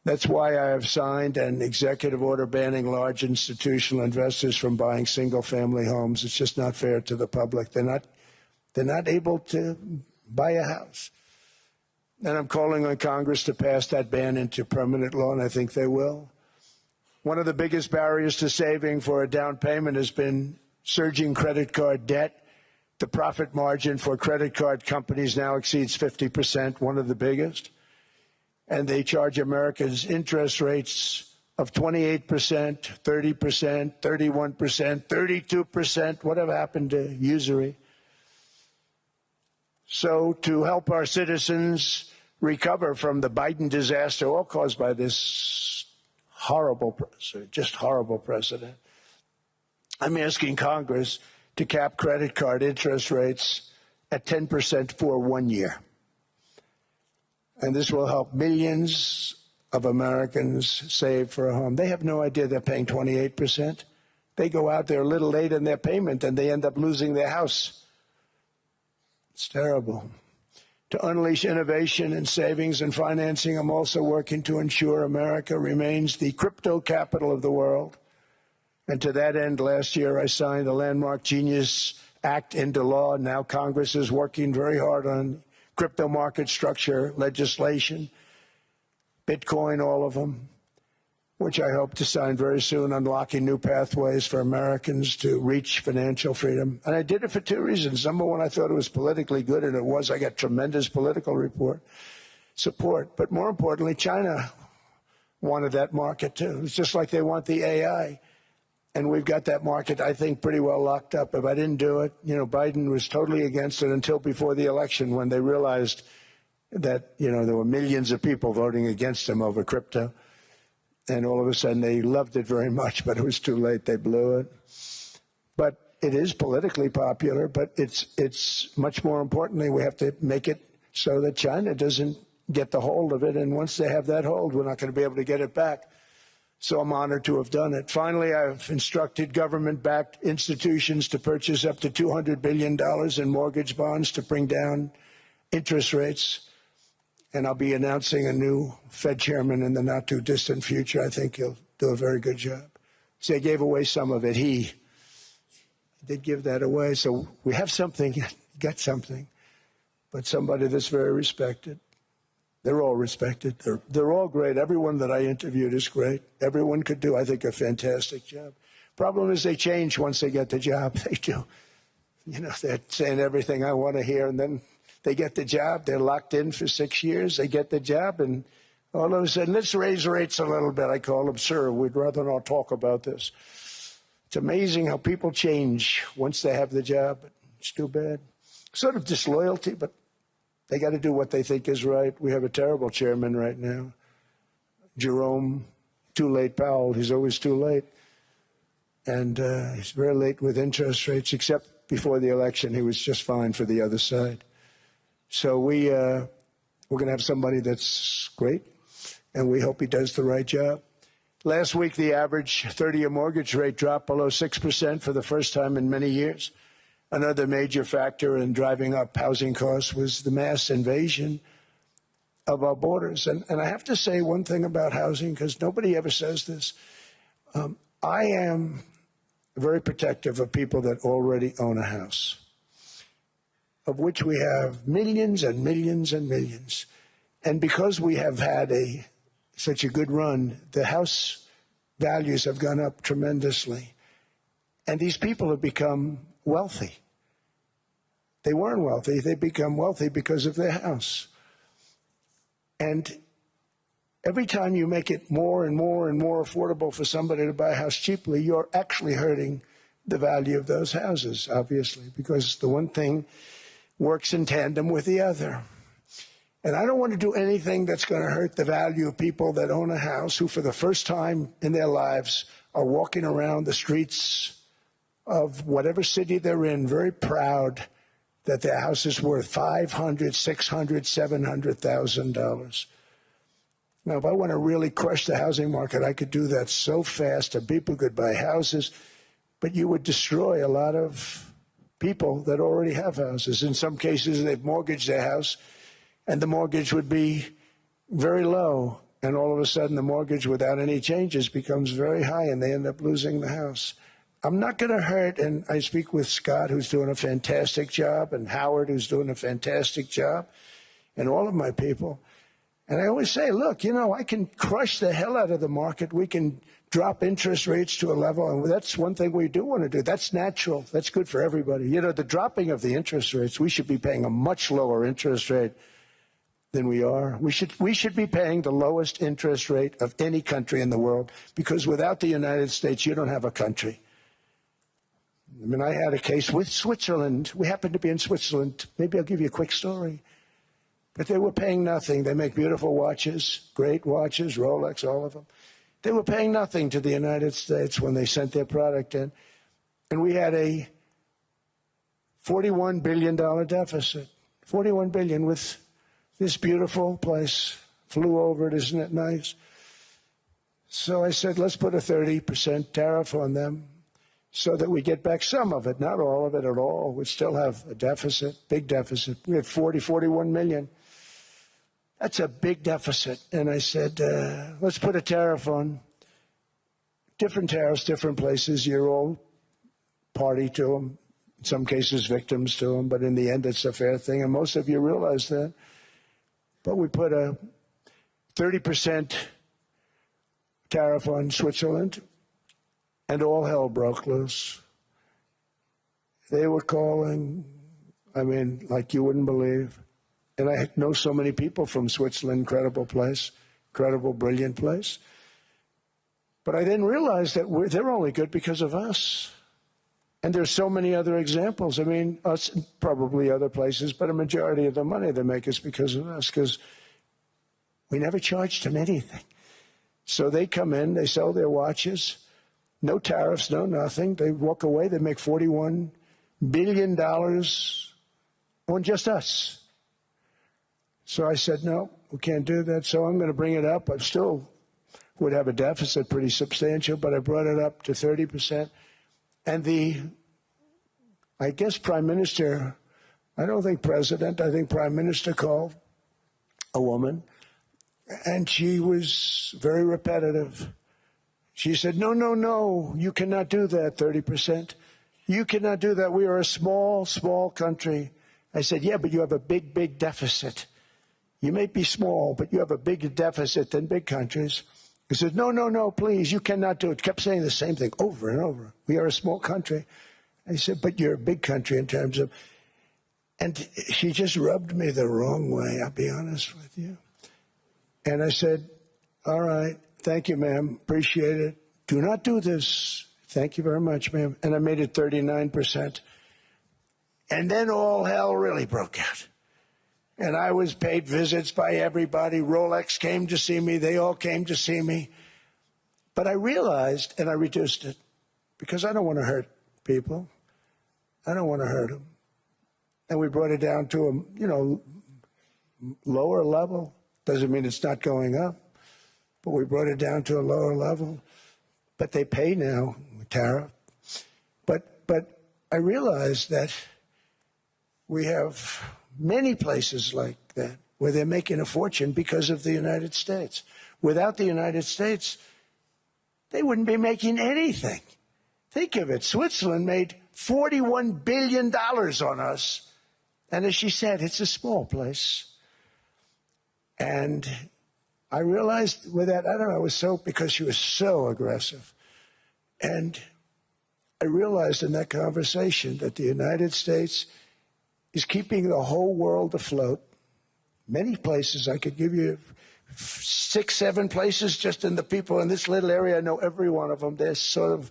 That's why I have signed an executive order banning large institutional investors from buying single-family homes. It's just not fair to the public. They're not able to buy a house. And I'm calling on Congress to pass that ban into permanent law, and I think they will. One of the biggest barriers to saving for a down payment has been surging credit card debt. The profit margin for credit card companies now exceeds 50%, one of the biggest. And they charge Americans interest rates of 28%, 30%, 31%, 32%. Whatever happened to usury? So to help our citizens recover from the Biden disaster, all caused by this horrible precedent, I'm asking Congress to cap credit card interest rates at 10% for 1 year. And this will help millions of Americans save for a home. They have no idea they're paying 28%. They go out there a little late in their payment and they end up losing their house. It's terrible. To unleash innovation in savings and financing, I'm also working to ensure America remains the crypto capital of the world. And to that end, last year I signed the landmark Genius Act into law. Now Congress is working very hard on crypto market structure legislation, Bitcoin, all of them, which I hope to sign very soon, unlocking new pathways for Americans to reach financial freedom. And I did it for two reasons. Number one, I thought it was politically good, and it was. I got tremendous political support. But more importantly, China wanted that market too. It's just like they want the AI. And we've got that market, I think, pretty well locked up. If I didn't do it, Biden was totally against it until before the election when they realized that, there were millions of people voting against him over crypto. And all of a sudden they loved it very much, but it was too late. They blew it. But it is politically popular, but it's much more importantly, we have to make it so that China doesn't get the hold of it. And once they have that hold, we're not going to be able to get it back. So I'm honored to have done it. Finally, I've instructed government-backed institutions to purchase up to $200 billion in mortgage bonds to bring down interest rates. And I'll be announcing a new Fed chairman in the not-too-distant future. I think he'll do a very good job. So they gave away some of it. He did give that away. So we have something, got something, but somebody that's very respected. They're all respected. They're all great. Everyone that I interviewed is great. Everyone could do, I think, a fantastic job. Problem is they change once they get the job. They do. They're saying everything I want to hear, and then they get the job. They're locked in for 6 years. They get the job, and all of a sudden, let's raise rates a little bit. I call them, sir, we'd rather not talk about this. It's amazing how people change once they have the job. It's too bad. Sort of disloyalty, but they got to do what they think is right. We have a terrible chairman right now, Jerome, too late Powell. He's always too late. And he's very late with interest rates, except before the election. He was just fine for the other side. So we're going to have somebody that's great, and we hope he does the right job. Last week, the average 30-year mortgage rate dropped below 6% for the first time in many years. Another major factor in driving up housing costs was the mass invasion of our borders. And I have to say one thing about housing, because nobody ever says this. I am very protective of people that already own a house, of which we have millions and millions and millions. And because we have had such a good run, the house values have gone up tremendously. And these people have become wealthy. They weren't wealthy. They become wealthy because of their house. And every time you make it more and more and more affordable for somebody to buy a house cheaply, you're actually hurting the value of those houses, obviously, because the one thing works in tandem with the other. And I don't want to do anything that's going to hurt the value of people that own a house who, for the first time in their lives, are walking around the streets of whatever city they're in, very proud that their house is worth $500,000, $600,000, $700,000. Now, if I want to really crush the housing market, I could do that so fast, and people could buy houses, but you would destroy a lot of people that already have houses. In some cases, they've mortgaged their house, and the mortgage would be very low, and all of a sudden the mortgage without any changes becomes very high, and they end up losing the house. I'm not going to hurt, and I speak with Scott, who's doing a fantastic job, and Howard, who's doing a fantastic job, and all of my people. And I always say, look, you know, I can crush the hell out of the market. We can drop interest rates to a level, and that's one thing we do want to do. That's natural. That's good for everybody. You know, the dropping of the interest rates, we should be paying a much lower interest rate than we are. We should be paying the lowest interest rate of any country in the world, because without the United States, you don't have a country. I mean, I had a case with Switzerland. We happened to be in Switzerland. Maybe I'll give you a quick story. But they were paying nothing. They make beautiful watches, great watches, Rolex, all of them. They were paying nothing to the United States when they sent their product in. And we had a $41 billion deficit. $41 billion with this beautiful place. Flew over it, isn't it nice? So I said, let's put a 30% tariff on them so that we get back some of it, not all of it at all. We still have a deficit, big deficit. We had 41 million. That's a big deficit. And I said, let's put a tariff on. Different tariffs, different places. You're all party to them. In some cases, victims to them. But in the end, it's a fair thing. And most of you realize that. But we put a 30% tariff on Switzerland, and all hell broke loose. They were calling, I mean, like you wouldn't believe. And I know so many people from Switzerland, incredible place, incredible, brilliant place. But I didn't realize that they're only good because of us. And there's so many other examples. I mean, us, probably other places, but a majority of the money they make is because of us, because we never charged them anything. So they come in, they sell their watches, no tariffs, no nothing. They walk away, they make $41 billion on just us. So I said, no, we can't do that. So I'm going to bring it up. I still would have a deficit pretty substantial, but I brought it up to 30%. And I guess Prime Minister, I don't think President, I think Prime Minister called a woman, and she was very repetitive. She said, no, no, no, you cannot do that, 30%. You cannot do that. We are a small, small country. I said, yeah, but you have a big, big deficit. You may be small, but you have a bigger deficit than big countries. He said, no, no, no, please, you cannot do it. Kept saying the same thing over and over. We are a small country. I said, but you're a big country in terms of... And she just rubbed me the wrong way, I'll be honest with you. And I said, all right, thank you, ma'am, appreciate it. Do not do this. Thank you very much, ma'am. And I made it 39%. And then all hell really broke out. And I was paid visits by everybody. Rolex came to see me. They all came to see me. But I realized, and I reduced it, because I don't want to hurt people. I don't want to hurt them. And we brought it down to a, lower level. Doesn't mean it's not going up. But we brought it down to a lower level. But they pay now, tariff. But I realized that we have many places like that where they're making a fortune because of the United States. Without the United States, they wouldn't be making anything. Think of it. Switzerland made $41 billion on us. And as she said, it's a small place. And I realized with that, I don't know, because she was so aggressive. And I realized in that conversation that the United States is keeping the whole world afloat. Many places, I could give you 6, 7 places just in the people in this little area. I know every one of them. They're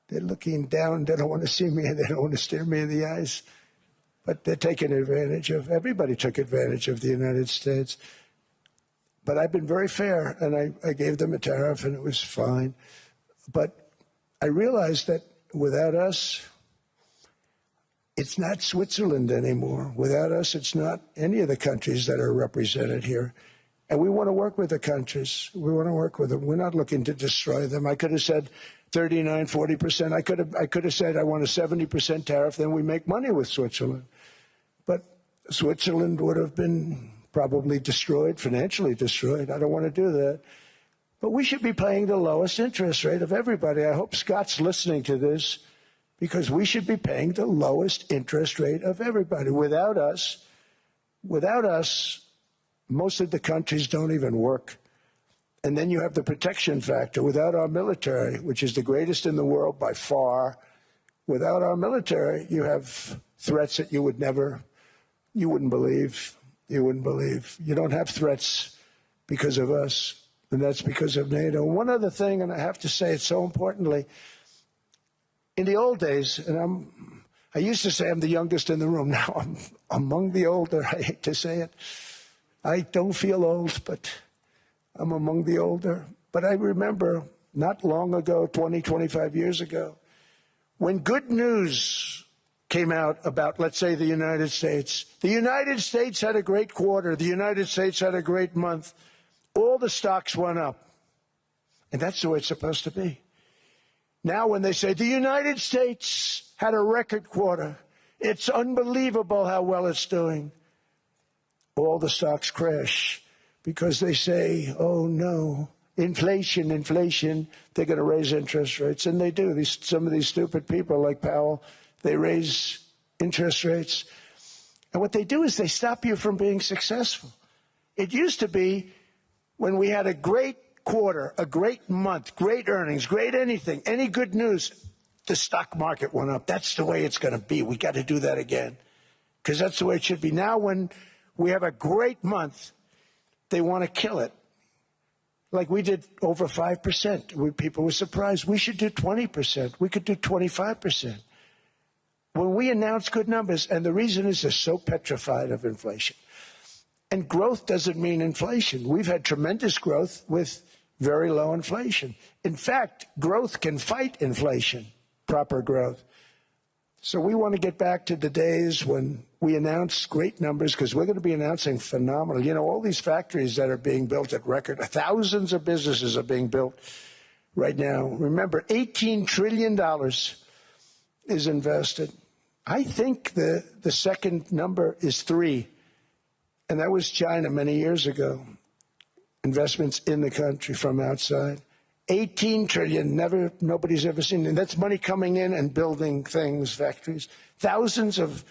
looking down. They don't want to see me, and they don't want to stare me in the eyes. But they're taking advantage of, everybody took advantage of the United States. But I've been very fair, and I gave them a tariff, and it was fine. But I realized that without us, it's not Switzerland anymore. Without us, it's not any of the countries that are represented here. And we want to work with the countries. We want to work with them. We're not looking to destroy them. I could have said 39, 40%. I could have said I want a 70% tariff, then we make money with Switzerland. But Switzerland would have been probably destroyed, financially destroyed. I don't want to do that. But we should be paying the lowest interest rate of everybody. I hope Scott's listening to this, because we should be paying the lowest interest rate of everybody. Without us, most of the countries don't even work. And then you have the protection factor. Without our military, which is the greatest in the world by far, without our military, you have threats that you wouldn't believe. You wouldn't believe. You don't have threats because of us, and that's because of NATO. One other thing, and I have to say it so importantly, in the old days, and I used to say I'm the youngest in the room. Now I'm among the older. I hate to say it. I don't feel old, but I'm among the older. But I remember not long ago, 20, 25 years ago, when good news came out about, let's say, the United States. The United States had a great quarter. The United States had a great month. All the stocks went up. And that's the way it's supposed to be. Now when they say the United States had a record quarter, it's unbelievable how well it's doing, all the stocks crash because they say, oh no, inflation, they're going to raise interest rates. And they do. Some of these stupid people like Powell, they raise interest rates. And what they do is they stop you from being successful. It used to be when we had a great quarter, a great month, great earnings, great anything, any good news, the stock market went up. That's the way it's going to be. We got to do that again because that's the way it should be. Now when we have a great month, they want to kill it. Like we did over 5%. People were surprised. We should do 20%. We could do 25%. When we announce good numbers, and the reason is they're so petrified of inflation. And growth doesn't mean inflation. We've had tremendous growth with very low inflation. In fact, growth can fight inflation, proper growth. So we want to get back to the days when we announce great numbers, because we're going to be announcing phenomenal. You know, all these factories that are being built at record, thousands of businesses are being built right now. Remember, $18 trillion is invested. I think the second number is 3. And that was China many years ago. Investments in the country from outside. 18 trillion, nobody's ever seen. And that's money coming in and building things, factories. Thousands of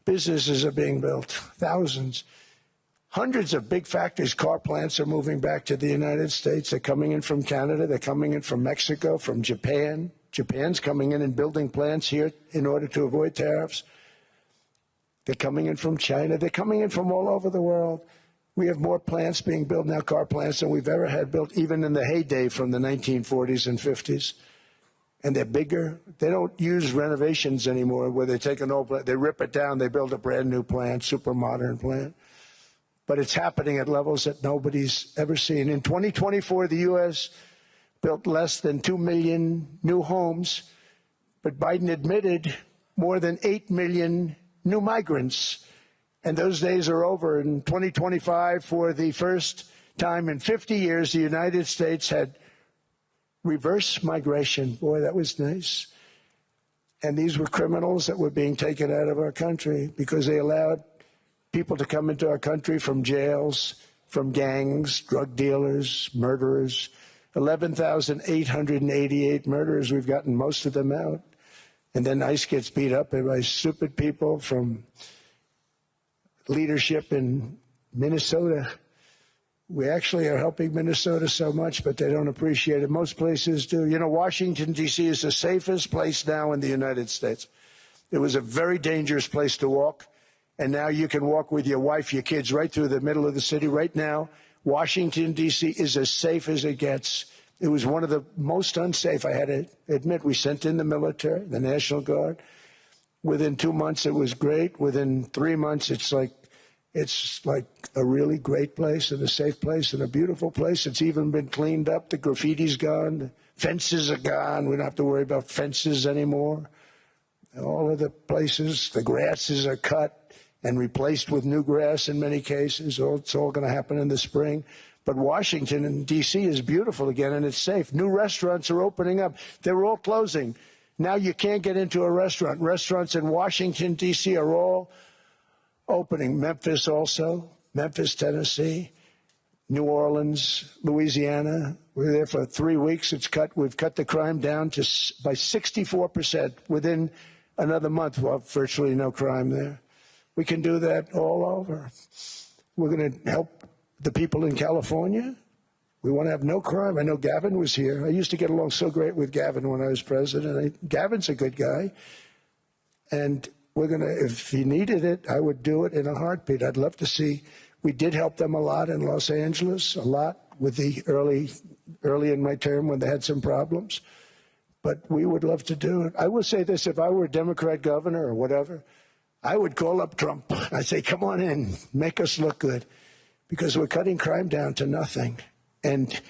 businesses are being built, thousands. Hundreds of big factories, car plants are moving back to the United States. They're coming in from Canada, they're coming in from Mexico, from Japan. Japan's coming in and building plants here in order to avoid tariffs. They're coming in from China. They're coming in from all over the world. We have more plants being built now, car plants, than we've ever had built, even in the heyday from the 1940s and 50s. And they're bigger. They don't use renovations anymore where they take an old plant, they rip it down, they build a brand new plant, super modern plant. But it's happening at levels that nobody's ever seen. In 2024, the U.S. built less than 2 million new homes, but Biden admitted more than 8 million new migrants. And those days are over. In 2025, for the first time in 50 years, the United States had reverse migration. Boy, that was nice. And these were criminals that were being taken out of our country because they allowed people to come into our country from jails, from gangs, drug dealers, murderers. 11,888 murderers. We've gotten most of them out. And then ICE gets beat up by stupid people from leadership in Minnesota. We actually are helping Minnesota so much, but they don't appreciate it. Most places do. You know, Washington, D.C. is the safest place now in the United States. It was a very dangerous place to walk, and now you can walk with your wife, your kids, right through the middle of the city. Right now, Washington, D.C. is as safe as it gets. It was one of the most unsafe. I had to admit, we sent in the military, the National Guard. Within 2 months, it was great. Within 3 months, it's like a really great place and a safe place and a beautiful place. It's even been cleaned up. The graffiti's gone. The fences are gone. We don't have to worry about fences anymore. All of the places, the grasses are cut. and replaced with new grass in many cases. It's all going to happen in the spring. But Washington and D.C. is beautiful again, and it's safe. New restaurants are opening up. They're all closing. Now you can't get into a restaurant. Restaurants in Washington, D.C. are all opening. Memphis also, Memphis, Tennessee, New Orleans, Louisiana. We're there for 3 weeks. We've cut the crime down by 64% within another month. We'll have virtually no crime there. We can do that all over. We're going to help the people in California. We want to have no crime. I know Gavin was here. I used to get along so great with Gavin when I was president. Gavin's a good guy. And we're going to, if he needed it, I would do it in a heartbeat. I'd love to see. We did help them a lot in Los Angeles, a lot with the early in my term when they had some problems. But we would love to do it. I will say this, if I were a Democrat governor or whatever, I would call up Trump. I'd say, come on in, make us look good. Because we're cutting crime down to nothing. And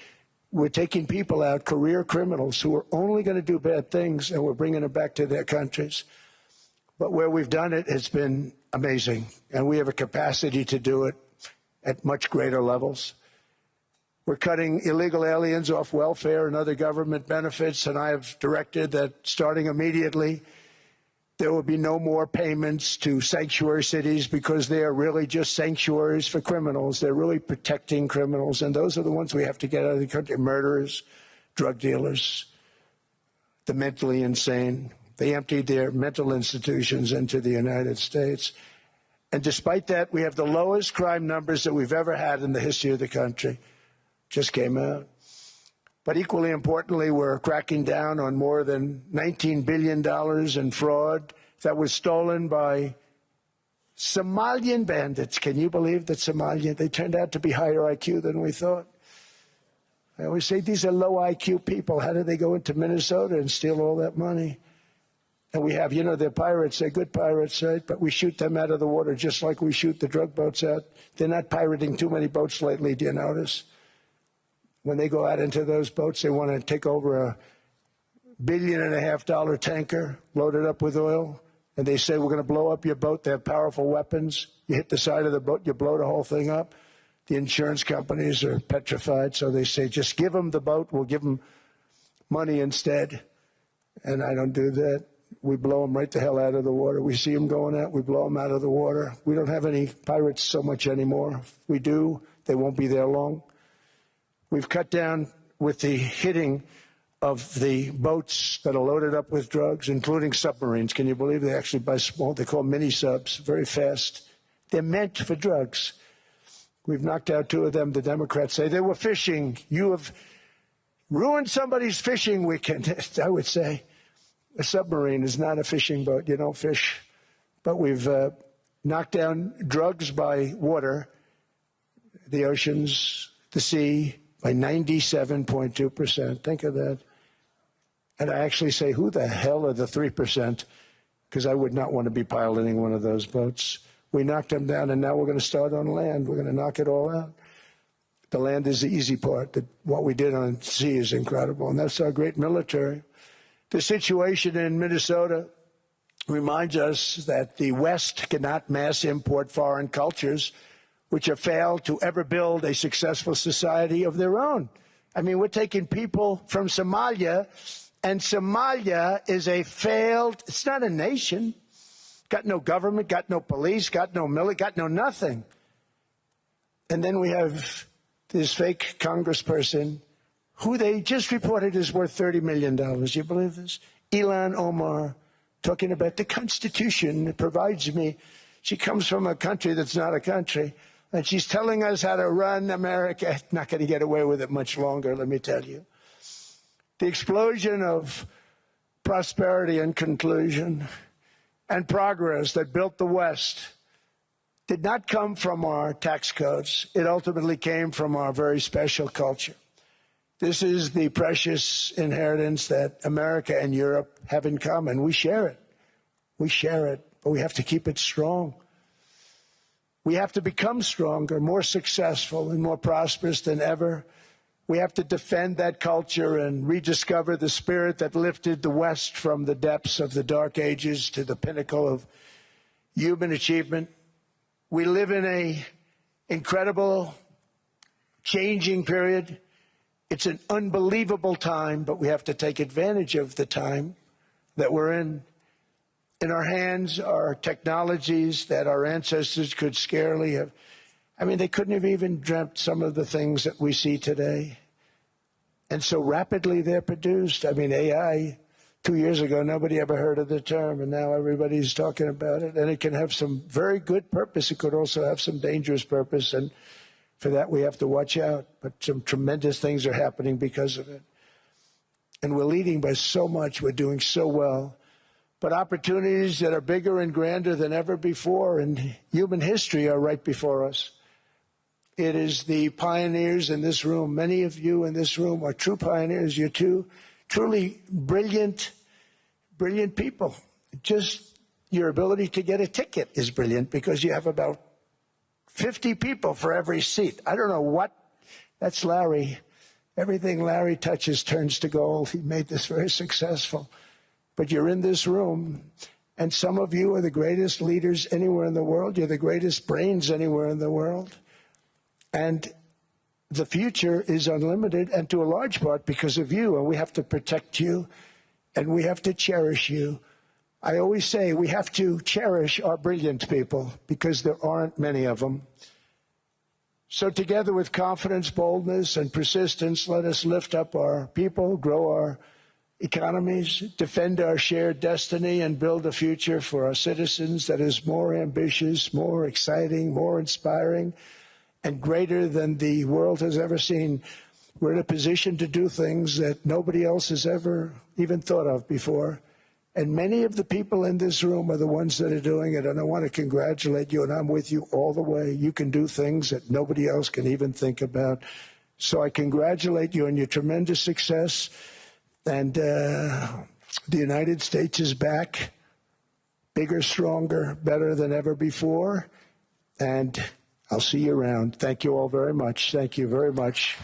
we're taking people out, career criminals, who are only going to do bad things, and we're bringing them back to their countries. But where we've done it, it's been amazing. And we have a capacity to do it at much greater levels. We're cutting illegal aliens off welfare and other government benefits, and I have directed that starting immediately, there will be no more payments to sanctuary cities because they are really just sanctuaries for criminals. They're really protecting criminals, and those are the ones we have to get out of the country. Murderers, drug dealers, the mentally insane. They emptied their mental institutions into the United States. And despite that, we have the lowest crime numbers that we've ever had in the history of the country. Just came out. But equally importantly, we're cracking down on more than $19 billion in fraud that was stolen by Somalian bandits. Can you believe that Somalia? They turned out to be higher IQ than we thought. I always say these are low IQ people. How did they go into Minnesota and steal all that money? And we have, you know, they're pirates. They're good pirates, right? But we shoot them out of the water just like we shoot the drug boats out. They're not pirating too many boats lately, do you notice? When they go out into those boats, they want to take over a $1.5 billion tanker loaded up with oil, and they say, we're going to blow up your boat. They have powerful weapons. You hit the side of the boat, you blow the whole thing up. The insurance companies are petrified, so they say, just give them the boat. We'll give them money instead. And I don't do that. We blow them right the hell out of the water. We see them going out, we blow them out of the water. We don't have any pirates so much anymore. If we do, they won't be there long. We've cut down with the hitting of the boats that are loaded up with drugs, including submarines. Can you believe they actually buy small, they call mini subs, very fast. They're meant for drugs. We've knocked out 2 of them. The Democrats say they were fishing. You have ruined somebody's fishing weekend. I would say a submarine is not a fishing boat. You don't fish. But we've knocked down drugs by water, the oceans, the sea, by 97.2%. Think of that. And I actually say, who the hell are the 3%? Because I would not want to be piloting one of those boats. We knocked them down, and now we're going to start on land. We're going to knock it all out. The land is the easy part. What we did on sea is incredible, and that's our great military. The situation in Minnesota reminds us that the West cannot mass import foreign cultures which have failed to ever build a successful society of their own. I mean, we're taking people from Somalia, and Somalia is a failed, it's not a nation. Got no government, got no police, got no military, got no nothing. And then we have this fake congressperson who they just reported is worth $30 million. You believe this? Ilhan Omar, talking about the Constitution that provides me. She comes from a country that's not a country. And she's telling us how to run America. Not going to get away with it much longer, let me tell you. The explosion of prosperity and conclusion and progress that built the West did not come from our tax codes. It ultimately came from our very special culture. This is the precious inheritance that America and Europe have in common. We share it. We share it, but we have to keep it strong. We have to become stronger, more successful, and more prosperous than ever. We have to defend that culture and rediscover the spirit that lifted the West from the depths of the Dark Ages to the pinnacle of human achievement. We live in an incredible, changing period. It's an unbelievable time, but we have to take advantage of the time that we're in. In our hands are technologies that our ancestors could scarcely have. I mean, they couldn't have even dreamt some of the things that we see today. And so rapidly they're produced. I mean, AI, 2 years ago, nobody ever heard of the term, and now everybody's talking about it. And it can have some very good purpose. It could also have some dangerous purpose, and for that we have to watch out. But some tremendous things are happening because of it. And we're leading by so much. We're doing so well. But opportunities that are bigger and grander than ever before in human history are right before us. It is the pioneers in this room. Many of you in this room are true pioneers. You're truly brilliant people. Just your ability to get a ticket is brilliant because you have about 50 people for every seat. I don't know what. That's Larry. Everything Larry touches turns to gold. He made this very successful. But you're in this room, and some of you are the greatest leaders anywhere in the world. You're the greatest brains anywhere in the world. And the future is unlimited, and to a large part because of you, and we have to protect you, and we have to cherish you. I always say we have to cherish our brilliant people because there aren't many of them. So together with confidence, boldness, and persistence, let us lift up our people, grow our economies, defend our shared destiny, and build a future for our citizens that is more ambitious, more exciting, more inspiring, and greater than the world has ever seen. We're in a position to do things that nobody else has ever even thought of before. And many of the people in this room are the ones that are doing it, and I want to congratulate you, and I'm with you all the way. You can do things that nobody else can even think about. So I congratulate you on your tremendous success. And the United States is back, bigger, stronger, better than ever before. And I'll see you around. Thank you all very much. Thank you very much.